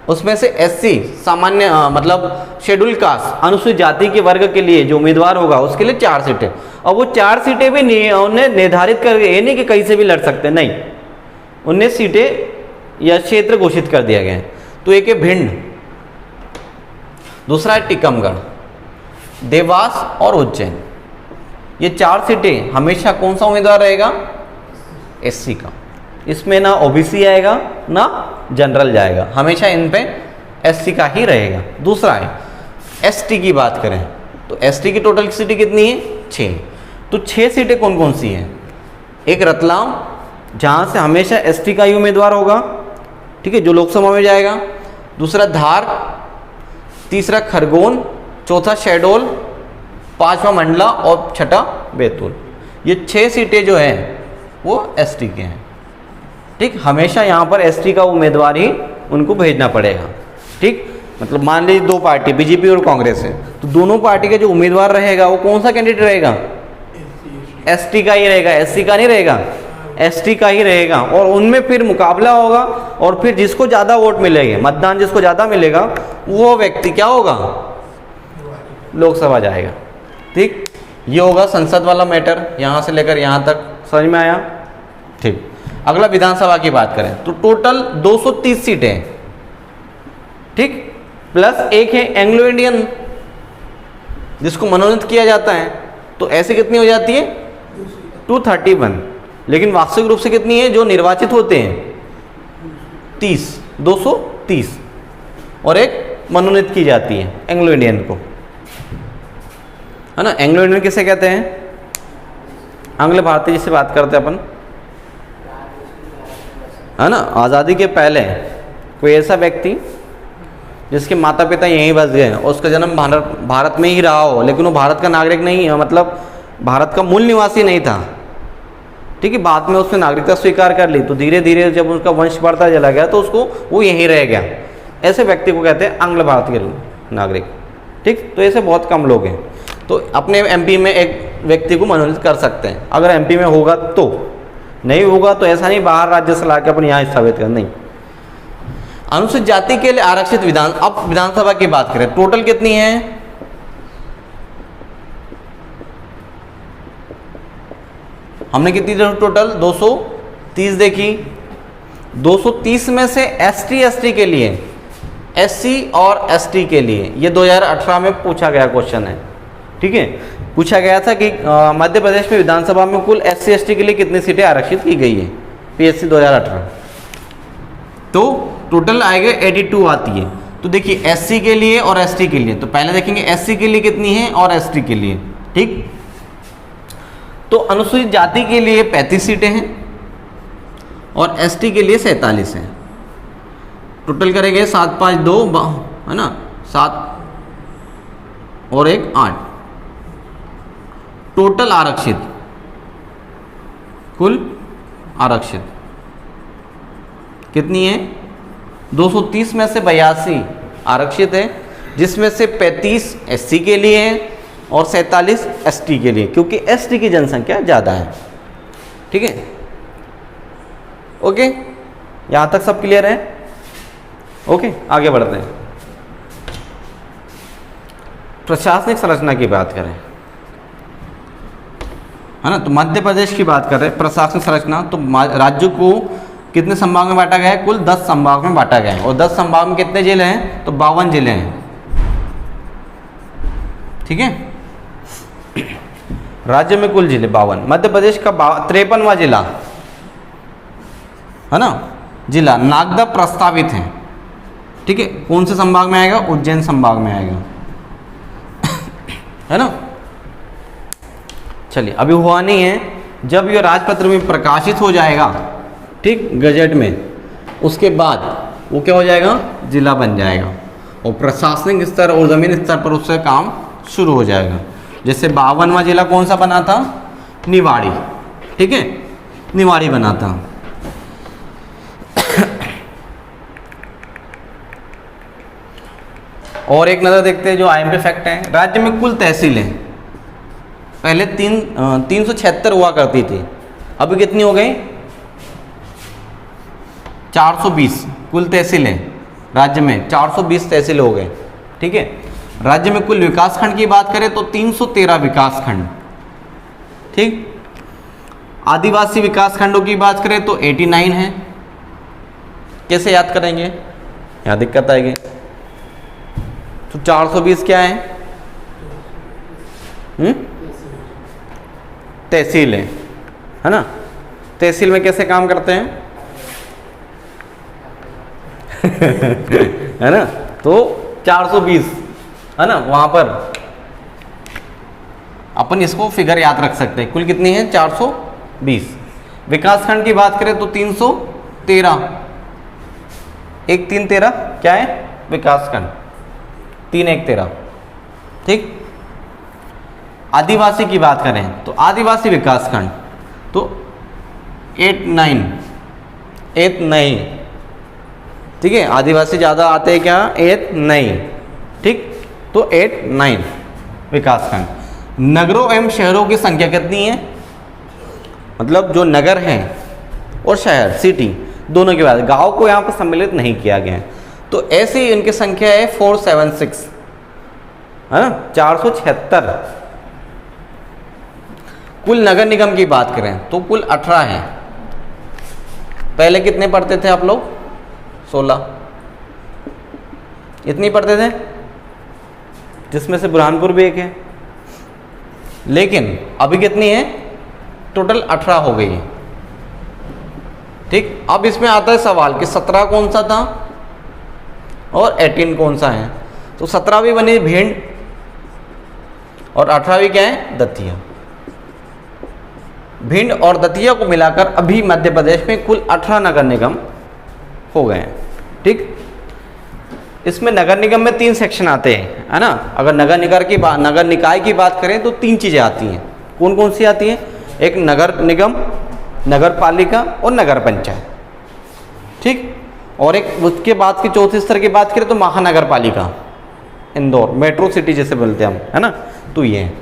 उसमें से एससी सामान्य मतलब शेड्यूल कास्ट अनुसूचित जाति के वर्ग के लिए जो उम्मीदवार होगा उसके लिए 4 सीटें, और वो 4 सीटें भी उन्हें निर्धारित कर, ये नहीं कि कहीं से भी लड़ सकते, नहीं, उन्हें सीटें या क्षेत्र घोषित कर दिया गया है। तो एक है भिंड, दूसरा है टीकमगढ़, देवास और उज्जैन। ये 4 सीटें हमेशा कौन सा उम्मीदवार रहेगा? एससी का। इसमें ना ओबीसी आएगा ना जनरल जाएगा, हमेशा इन पे एससी का ही रहेगा। दूसरा है एसटी की बात करें तो एसटी की टोटल सीटें कितनी है? 6। तो 6 सीटें कौन कौन सी हैं? एक रतलाम, जहाँ से हमेशा एसटी का ही उम्मीदवार होगा, ठीक है, जो लोकसभा में जाएगा। दूसरा धार, तीसरा खरगोन, चौथा शहडोल, 5वां मंडला और छठा बैतूल। ये 6 सीटें जो हैं वो एसटी के हैं, ठीक। हमेशा यहाँ पर एसटी का उम्मीदवार ही उनको भेजना पड़ेगा, ठीक। मतलब मान लीजिए 2 पार्टी बीजेपी और कांग्रेस है, तो दोनों पार्टी का जो उम्मीदवार रहेगा वो कौन सा कैंडिडेट रहेगा? एसटी का ही रहेगा, एससी का नहीं रहेगा, एसटी का ही रहेगा। और उनमें फिर मुकाबला होगा, और फिर जिसको ज़्यादा वोट मिलेंगे, मतदान जिसको ज़्यादा मिलेगा, वो व्यक्ति क्या होगा? लोकसभा जाएगा, ठीक। ये होगा संसद वाला मैटर, यहाँ से लेकर यहाँ तक समझ में आया, ठीक। अगला विधानसभा की बात करें तो टोटल 230 सीटें, ठीक, प्लस एक है एंग्लो इंडियन जिसको मनोनीत किया जाता है, तो ऐसे कितनी हो जाती है? 231। लेकिन वास्तविक रूप से कितनी है जो निर्वाचित होते हैं? 230, और एक मनोनीत की जाती है एंग्लो इंडियन को, है ना। एंग्लो इंडियन किसे कहते हैं? आंग्ल भारतीय जिसे बात करते हैं अपन, है ना। आज़ादी के पहले कोई ऐसा व्यक्ति जिसके माता पिता यहीं बस गए और उसका जन्म भारत में ही रहा हो, लेकिन वो भारत का नागरिक नहीं है, मतलब भारत का मूल निवासी नहीं था, ठीक है। बाद में उसने नागरिकता स्वीकार कर ली, तो धीरे धीरे जब उसका वंश बढ़ता चला गया तो उसको वो यहीं रह गया। ऐसे व्यक्ति को कहते हैं आंग्ल भारतीय नागरिक, ठीक। तो ऐसे बहुत कम लोग हैं। तो अपने एमपी में एक व्यक्ति को मनोनीत कर सकते हैं, अगर एमपी में होगा तो, नहीं होगा तो ऐसा नहीं बाहर राज्य से लाके अपन यहाँ स्थापित कर, नहीं। अनुसूचित जाति के लिए आरक्षित अब विधानसभा की बात करें, टोटल कितनी है? हमने कितनी टोटल 230 देखी। 230 में से एसटी के लिए, एससी और एसटी के लिए, ये 2018 में पूछा गया क्वेश्चन है, ठीक है। पूछा गया था कि मध्य प्रदेश में विधानसभा में कुल एससी एसटी के लिए कितनी सीटें आरक्षित की गई है, पीएससी 2018। तो टोटल आएगा 82 आती है। तो देखिए एससी के लिए और एसटी के लिए, तो पहले देखेंगे एससी के लिए कितनी है और एसटी के लिए, ठीक। तो अनुसूचित जाति के लिए 35 सीटें हैं और एसटी के लिए 47 हैं। टोटल करेंगे 7 5 2, है ना, 7 और 1 8, टोटल आरक्षित, कुल आरक्षित कितनी है? 230 में से 82 आरक्षित है, जिसमें से 35 एससी के लिए है और 47 एसटी के लिए, क्योंकि एसटी की जनसंख्या ज़्यादा है, ठीक है। ओके, यहाँ तक सब क्लियर है? ओके, आगे बढ़ते हैं। प्रशासनिक संरचना की बात करें, है ना, तो मध्य प्रदेश की बात कर रहे हैं प्रशासनिक संरचना। तो राज्य को कितने संभाग में बांटा गया है? कुल 10 संभाग में बांटा गया है, और 10 संभाग में कितने जिले हैं? तो 52 जिले हैं, ठीक है। राज्य में कुल जिले 52, मध्य प्रदेश का 53वां जिला, है ना, जिला नागदा प्रस्तावित है, ठीक है। कौन से संभाग में आएगा? उज्जैन संभाग में आएगा, है ना। चलिए, अभी हुआ नहीं है, जब ये राजपत्र में प्रकाशित हो जाएगा, ठीक, गजट में, उसके बाद वो क्या हो जाएगा? जिला बन जाएगा, और प्रशासनिक स्तर और ज़मीनी स्तर पर उससे काम शुरू हो जाएगा। जैसे 52वां जिला कौन सा बना था? निवाड़ी, ठीक है, निवाड़ी बना था। और एक नज़र देखते हैं जो आईएमपी फैक्ट है। राज्य में कुल तहसीलें पहले 376 हुआ करती थी, अभी कितनी हो गई? 420 कुल तहसीलें, राज्य में 420 तहसील हो गए, ठीक है। राज्य में कुल विकासखंड की बात करें तो 313 विकासखंड, ठीक। आदिवासी विकासखंडों की बात करें तो 89 है। कैसे याद करेंगे, यहाँ दिक्कत आएगी। तो 420 क्या है, तहसील है ना। तहसील में कैसे काम करते हैं है ना। तो 420 है ना, वहां पर अपन इसको फिगर याद रख सकते हैं। कुल कितनी है, 420। विकासखंड की बात करें तो 313, 1 3 13 क्या है, विकासखंड, 3 1 13, ठीक। आदिवासी की बात करें तो आदिवासी विकासखंड तो 8 9, ठीक है। आदिवासी ज़्यादा आते हैं क्या, 8 9, ठीक। तो 8 9 विकासखंड। नगरों एवं शहरों की संख्या कितनी है, मतलब जो नगर हैं और शहर सिटी दोनों के बाद, गांव को यहाँ पर सम्मिलित नहीं किया गया है। तो ऐसे ही इनकी संख्या है 476, है ना, 476। कुल नगर निगम की बात करें तो कुल 18 हैं। पहले कितने पढ़ते थे आप लोग, 16, इतनी पढ़ते थे, जिसमें से बुरहानपुर भी एक है। लेकिन अभी कितनी है, टोटल 18 हो गई है, ठीक। अब इसमें आता है सवाल कि 17 कौन सा था और 18 कौन सा है। तो 17वीं बनी भिंड और 18वीं क्या है, दतिया। भिंड और दतिया को मिलाकर अभी मध्य प्रदेश में कुल 18 नगर निगम हो गए हैं, ठीक। इसमें नगर निगम में 3 सेक्शन आते हैं, है ना। अगर नगर निकाय की बात करें तो 3 चीज़ें आती हैं। कौन कौन सी आती हैं, एक नगर निगम, नगर पालिका और नगर पंचायत, ठीक। और एक उसके बाद की चौथे स्तर की बात करें तो महानगर पालिका, इंदौर मेट्रो सिटी जैसे बोलते हैं हम, है ना। तो ये है,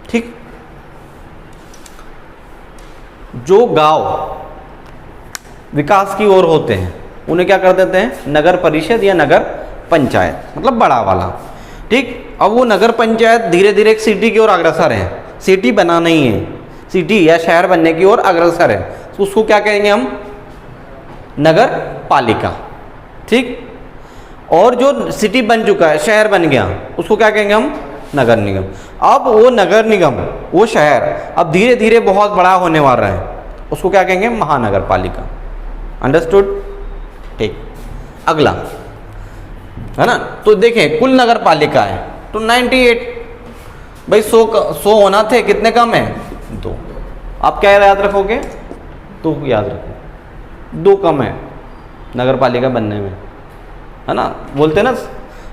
ठीक। जो गांव विकास की ओर होते हैं उन्हें क्या कर देते हैं, नगर परिषद या नगर पंचायत, मतलब बड़ा वाला, ठीक। अब वो नगर पंचायत धीरे धीरे एक सिटी की ओर अग्रसर है, सिटी बना नहीं है, सिटी या शहर बनने की ओर अग्रसर है, तो उसको क्या कहेंगे हम, नगर पालिका, ठीक। और जो सिटी बन चुका है, शहर बन गया, उसको क्या कहेंगे हम, नगर निगम। अब वो नगर निगम, वो शहर अब धीरे धीरे बहुत बड़ा होने वाला है, उसको क्या कहेंगे, महानगर पालिका। अंडरस्टूड, ठीक। अगला, है ना। तो देखें कुल नगर पालिका है तो 98, भाई 100 होना थे, कितने कम है, 2। आप क्या याद रखोगे, 2 याद रखो, 2 कम है नगर पालिका बनने में, है ना। बोलते हैं ना,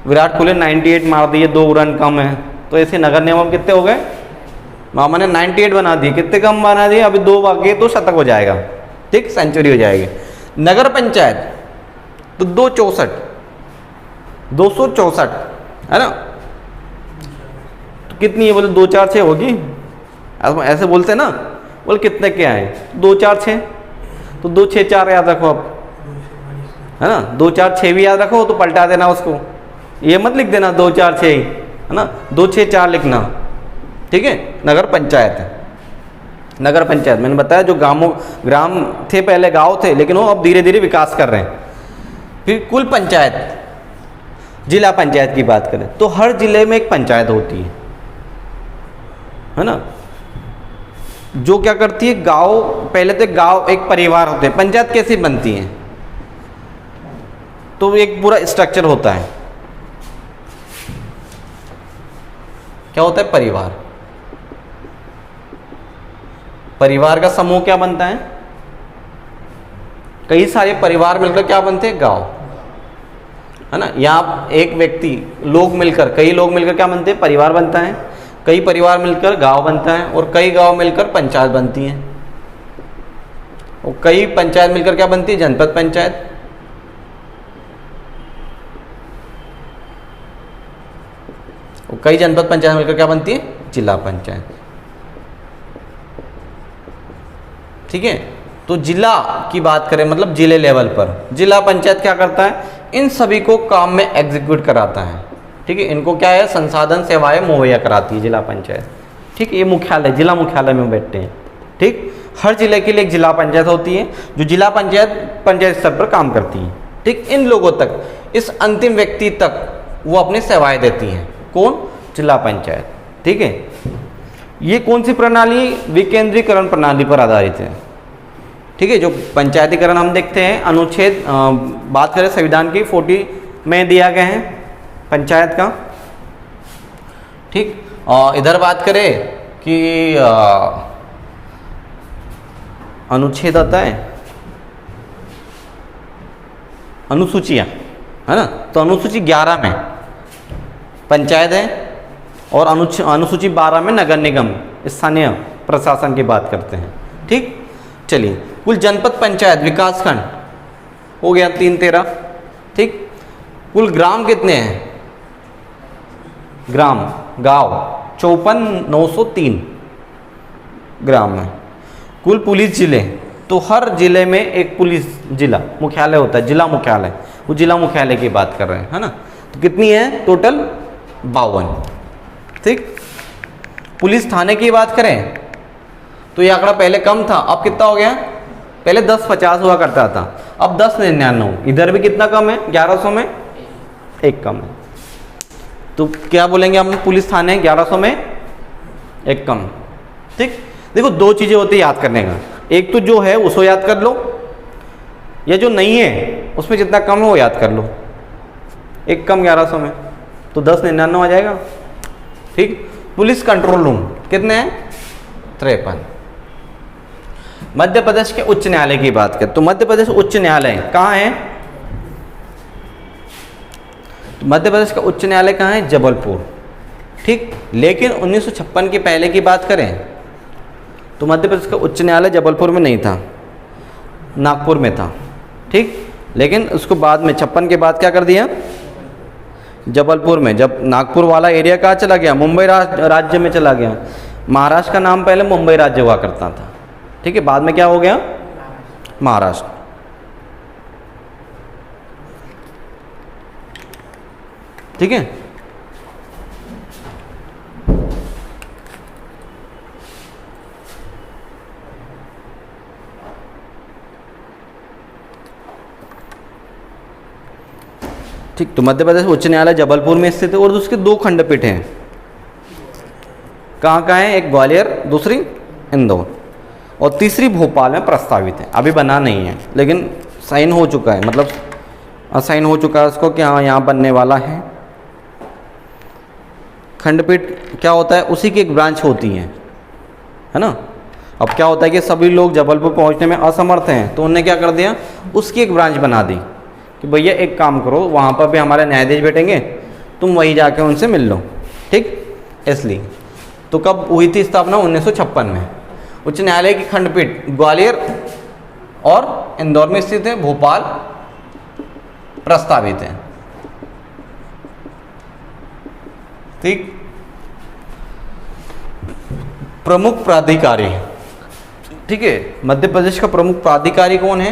विराट कोहली 98 मार दिए, 2 रन कम है। तो ऐसे नगर निगम कितने हो गए, मामा ने 98 बना दिए, कितने कम बना दिए, अभी 2 बाकी तो शतक हो जाएगा, ठीक, सेंचुरी हो जाएगी। नगर पंचायत तो 264, है ना। तो कितनी है, बोले 2 4 6 होगी, ऐसे बोलते हैं ना, बोले कितने क्या है, 2 4 6, तो 2 6 4 याद रखो आप, है ना। 2 4 6 भी याद रखो, तो पलटा देना उसको, ये मत लिख देना 2 4 6 ही, है ना, 2 6 4 लिखना, ठीक है। नगर पंचायत है, नगर पंचायत मैंने बताया जो ग्राम थे, पहले गांव थे, लेकिन वो अब धीरे धीरे विकास कर रहे हैं। फिर कुल पंचायत, जिला पंचायत की बात करें तो हर जिले में एक पंचायत होती है ना, जो क्या करती है, गांव, पहले तो गांव एक परिवार होते हैं। पंचायत कैसे बनती है, तो एक पूरा स्ट्रक्चर होता है, क्या होता है, परिवार। परिवार का समूह क्या बनता है, कई सारे परिवार मिलकर क्या बनते हैं, गांव, है ना। यहाँ एक व्यक्ति, लोग मिलकर, कई लोग मिलकर क्या बनते हैं, परिवार बनता है। कई परिवार मिलकर गांव बनता है, और कई गांव मिलकर पंचायत बनती है, और कई पंचायत मिलकर क्या बनती है, जनपद पंचायत। और कई जनपद पंचायत मिलकर क्या बनती है, जिला पंचायत, ठीक है। तो जिला की बात करें मतलब जिले लेवल पर जिला पंचायत क्या करता है, इन सभी को काम में एग्जीक्यूट कराता है। ठीक है, इनको क्या है, संसाधन सेवाएं मुहैया कराती है जिला पंचायत। ठीक, ये मुख्यालय जिला मुख्यालय में बैठते हैं। ठीक, हर जिले के लिए एक जिला पंचायत होती है जो जिला पंचायत स्तर पर काम करती है। ठीक, इन लोगों तक, इस अंतिम व्यक्ति तक वो अपनी सेवाएं देती हैं। कौन? जिला पंचायत। ठीक है, ये कौन सी प्रणाली? विकेंद्रीकरण प्रणाली पर आधारित है। ठीक है, जो पंचायतीकरण हम देखते हैं अनुच्छेद बात करें संविधान की 40 में दिया गया है पंचायत का। ठीक, इधर बात करें कि अनुच्छेद आता है अनुसूचियाँ, है ना, तो अनुसूची 11 में पंचायत है और अनुसूची 12 में नगर निगम स्थानीय प्रशासन की बात करते हैं। ठीक, चलिए, कुल जनपद पंचायत विकास खंड हो गया 313। ठीक, कुल ग्राम कितने हैं? ग्राम गांव 54,903 ग्राम है। कुल पुलिस जिले, तो हर जिले में एक पुलिस जिला मुख्यालय होता है, जिला मुख्यालय, वो जिला मुख्यालय की बात कर रहे हैं, है ना। तो कितनी है टोटल? 52। ठीक, पुलिस थाने की बात करें तो ये आंकड़ा पहले कम था, अब कितना हो गया? पहले 1050 हुआ करता था, अब 1099। इधर भी कितना कम है? 1100 में एक कम है। तो क्या बोलेंगे हम? पुलिस थाने 1100 में एक कम। ठीक, देखो दो चीज़ें होती है याद करने का, एक तो जो है उसको याद कर लो, या जो नहीं है उसमें जितना कम है वो याद कर लो। एक कम 1100 में तो 1099 आ जाएगा। ठीक, पुलिस कंट्रोल रूम कितने हैं? 53। मध्य प्रदेश के उच्च न्यायालय की बात करें तो मध्य प्रदेश उच्च न्यायालय कहाँ है? तो मध्य प्रदेश का उच्च न्यायालय कहाँ है? जबलपुर। ठीक, लेकिन 1956 के पहले की बात करें तो मध्य प्रदेश का उच्च न्यायालय जबलपुर में नहीं था, नागपुर में था। ठीक, लेकिन उसको बाद में 56 के बाद क्या कर दिया? जबलपुर में। जब नागपुर वाला एरिया कहाँ चला गया? मुंबई राज्य में चला गया। महाराष्ट्र का नाम पहले मुंबई राज्य हुआ करता था। ठीक है, बाद में क्या हो गया? महाराष्ट्र। ठीक है, ठीक, तो मध्य प्रदेश उच्च न्यायालय जबलपुर में स्थित है और उसके 2 खंडपीठ हैं। कहाँ कहाँ है? एक ग्वालियर, दूसरी इंदौर, और तीसरी भोपाल में प्रस्तावित है। अभी बना नहीं है लेकिन साइन हो चुका है, मतलब असाइन हो चुका है उसको कि हाँ यहाँ बनने वाला है। खंडपीठ क्या होता है? उसी की एक ब्रांच होती है ना। अब क्या होता है कि सभी लोग जबलपुर पहुँचने में असमर्थ हैं, तो उन्होंने क्या कर दिया? उसकी एक ब्रांच बना दी कि भैया एक काम करो, वहाँ पर भी हमारे न्यायाधीश बैठेंगे, तुम वहीं जाके उनसे मिल लो। ठीक, इसलिए तो कब हुई थी स्थापना? 1956 में। उच्च न्यायालय की खंडपीठ ग्वालियर और इंदौर में स्थित है, भोपाल प्रस्तावित है। ठीक, प्रमुख प्राधिकारी। ठीक है, मध्य प्रदेश का प्रमुख प्राधिकारी कौन है?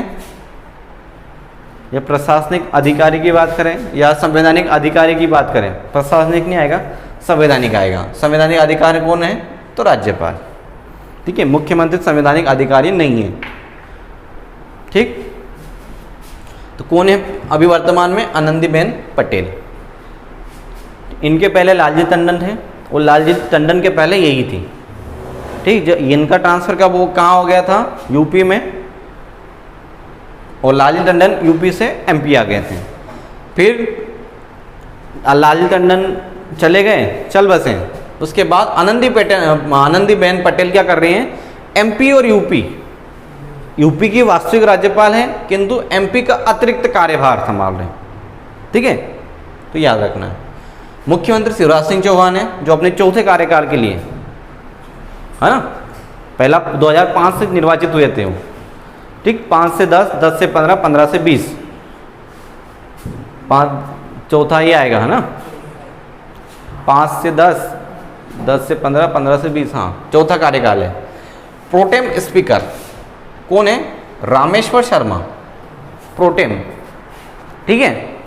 या प्रशासनिक अधिकारी की बात करें या संवैधानिक अधिकारी की बात करें, प्रशासनिक नहीं आएगा, संवैधानिक आएगा। संवैधानिक अधिकारी कौन है? तो राज्यपाल। ठीक है, मुख्यमंत्री संवैधानिक अधिकारी नहीं है। ठीक, तो कौन है अभी वर्तमान में? आनंदीबेन पटेल। इनके पहले लालजी टंडन थे और लालजी टंडन के पहले यही थी। ठीक, जो इनका ट्रांसफर कब वो कहाँ हो गया था? यूपी में, और लालजी टंडन यूपी से एमपी आ गए थे। फिर लालजी टंडन चले गए, चल बसे। उसके बाद आनंदीबेन पटेल क्या कर रही हैं? एमपी और यूपी की वास्तविक राज्यपाल हैं, किंतु एमपी का अतिरिक्त कार्यभार संभाल रहे हैं। ठीक है, तो याद रखना है। मुख्यमंत्री शिवराज सिंह चौहान है जो अपने चौथे कार्यकाल के लिए, है ना, पहला 2005 से निर्वाचित हुए थे वो। ठीक, 5 से 10, 10 से 15, 15 से 20, 5 चौथा ही आएगा, है ना। 5 से 10, 10 से 15, 15 से 20, हाँ चौथा कार्यकाल है। प्रोटेम स्पीकर कौन है? रामेश्वर शर्मा प्रोटेम, ठीक है,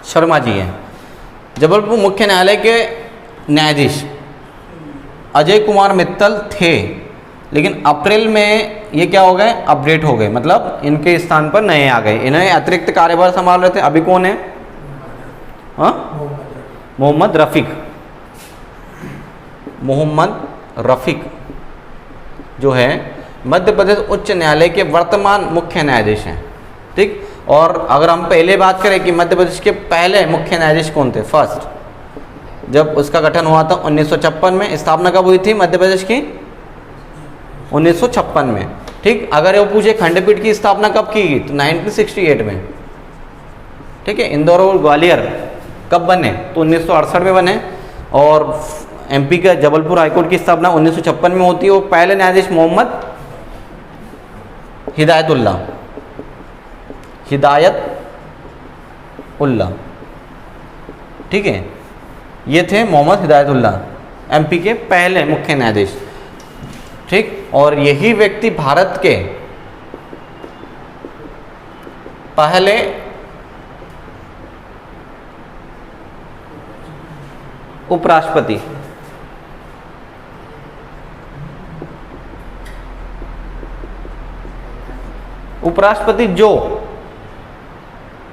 शर्मा जी हैं। जबलपुर मुख्य न्यायालय के न्यायाधीश अजय कुमार मित्तल थे, लेकिन अप्रैल में ये क्या हो गए, अपडेट हो गए, मतलब इनके स्थान पर नए आ गए, इन्हें अतिरिक्त कार्यभार संभाल रहे थे। अभी कौन है? मोहम्मद रफीक जो है मध्य प्रदेश उच्च न्यायालय के वर्तमान मुख्य न्यायाधीश हैं, ठीक। और अगर हम पहले बात करें कि मध्य प्रदेश के पहले मुख्य न्यायाधीश कौन थे, फर्स्ट, जब उसका गठन हुआ था 1956 में, स्थापना कब हुई थी मध्य प्रदेश की? 1956 में, ठीक। अगर वो पूछे खंडपीठ की स्थापना कब की गई, तो 1968 में, ठीक है। इंदौर और ग्वालियर कब बने, तो 1968 में बने। और एमपी का जबलपुर हाईकोर्ट की स्थापना 1956 में होती है। वो पहले न्यायाधीश मोहम्मद हिदायतुल्लाह, ठीक है, ये थे मोहम्मद हिदायतुल्लाह एमपी के पहले मुख्य न्यायाधीश, ठीक। और यही व्यक्ति भारत के पहले उपराष्ट्रपति,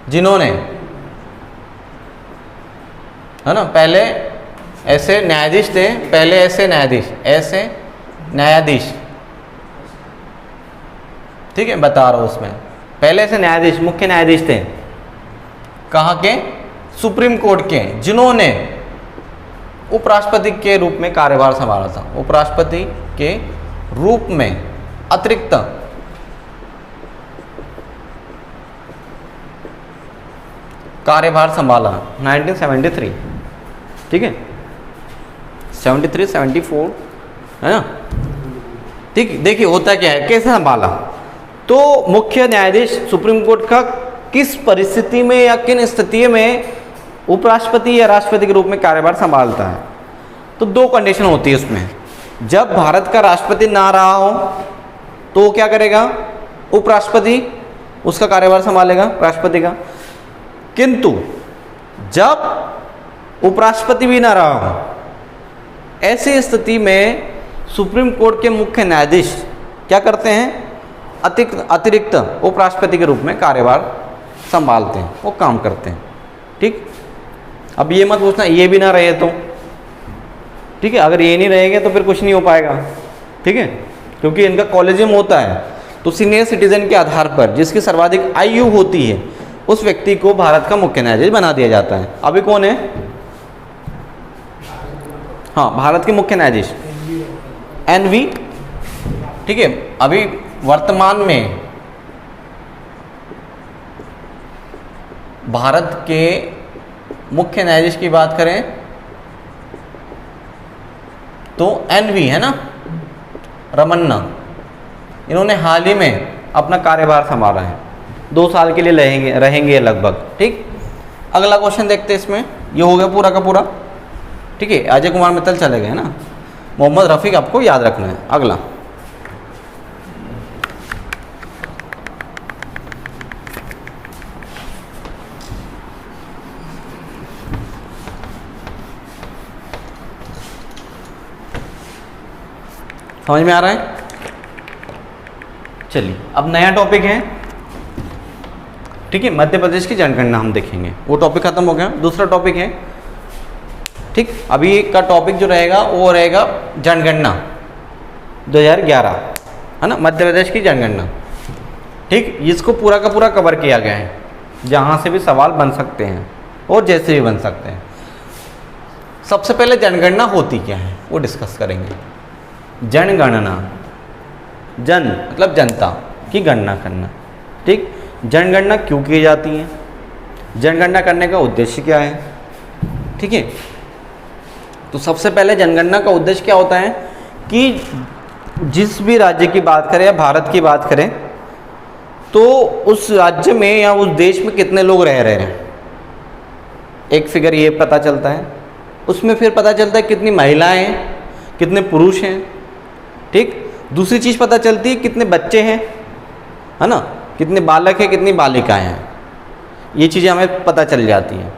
जिन्होंने, है ना, पहले ऐसे न्यायाधीश थे, पहले ऐसे न्यायाधीश, ठीक है, बता रहा हूं उसमें, पहले ऐसे न्यायाधीश, मुख्य न्यायाधीश थे, कहाँ के? सुप्रीम कोर्ट के, जिन्होंने उपराष्ट्रपति के रूप में कार्यभार संभाला था, उपराष्ट्रपति के रूप में अतिरिक्त कार्यभार संभाला 1973, ठीक है, 73, 74, है ना, ठीक। देखिए होता क्या है, कैसे संभाला, तो मुख्य न्यायाधीश सुप्रीम कोर्ट का किस परिस्थिति में या किन स्थिति में उपराष्ट्रपति या राष्ट्रपति के रूप में कार्यभार संभालता है, तो दो कंडीशन होती है उसमें। जब भारत का राष्ट्रपति ना रहा हो तो वो क्या करेगा, उपराष्ट्रपति उसका कार्यभार संभालेगा, राष्ट्रपति का। किंतु जब उपराष्ट्रपति भी ना रहा हो, ऐसी स्थिति में सुप्रीम कोर्ट के मुख्य न्यायाधीश क्या करते हैं, अतिरिक्त उपराष्ट्रपति के रूप में कार्यभार संभालते हैं, वो काम करते हैं, ठीक। अब ये मत पूछना ये भी ना रहे तो, ठीक है, अगर ये नहीं रहेंगे तो फिर कुछ नहीं हो पाएगा, ठीक है, क्योंकि इनका कॉलेजियम होता है, तो सीनियर सिटीजन के आधार पर जिसकी सर्वाधिक आयु होती है उस व्यक्ति को भारत का मुख्य न्यायाधीश बना दिया जाता है। अभी कौन है? हाँ, भारत के मुख्य न्यायाधीश एनवी, ठीक है। अभी वर्तमान में भारत के मुख्य न्यायाधीश की बात करें तो एनवी है ना, रमन्ना, इन्होंने हाल ही में अपना कार्यभार संभाला है, 2 साल के लिए रहेंगे लगभग, ठीक। अगला क्वेश्चन देखते हैं, इसमें ये हो गया पूरा का पूरा, ठीक है। अजय कुमार मित्तल चले गए ना, मोहम्मद रफीक आपको याद रखना है। अगला समझ में आ रहा है? चलिए अब नया टॉपिक है, ठीक है, मध्य प्रदेश की जनगणना हम देखेंगे, वो टॉपिक खत्म हो गया। दूसरा टॉपिक है, ठीक, अभी का टॉपिक जो रहेगा वो रहेगा जनगणना 2011, है ना, मध्य प्रदेश की जनगणना, ठीक। इसको पूरा का पूरा कवर किया गया है, जहाँ से भी सवाल बन सकते हैं और जैसे भी बन सकते हैं। सबसे पहले जनगणना होती क्या है वो डिस्कस करेंगे। जनगणना, जन मतलब जनता की गणना करना, ठीक। जनगणना क्यों की जाती है, जनगणना करने का उद्देश्य क्या है, ठीक है। तो सबसे पहले जनगणना का उद्देश्य क्या होता है कि जिस भी राज्य की बात करें या भारत की बात करें तो उस राज्य में या उस देश में कितने लोग रह रहे हैं, एक फिगर ये पता चलता है। उसमें फिर पता चलता है कितनी महिलाएं हैं, कितने पुरुष हैं, ठीक। दूसरी चीज़ पता चलती है कितने बच्चे हैं, है ना, कितने बालक हैं कितनी बालिकाएं हैं, ये चीज़ें हमें पता चल जाती हैं।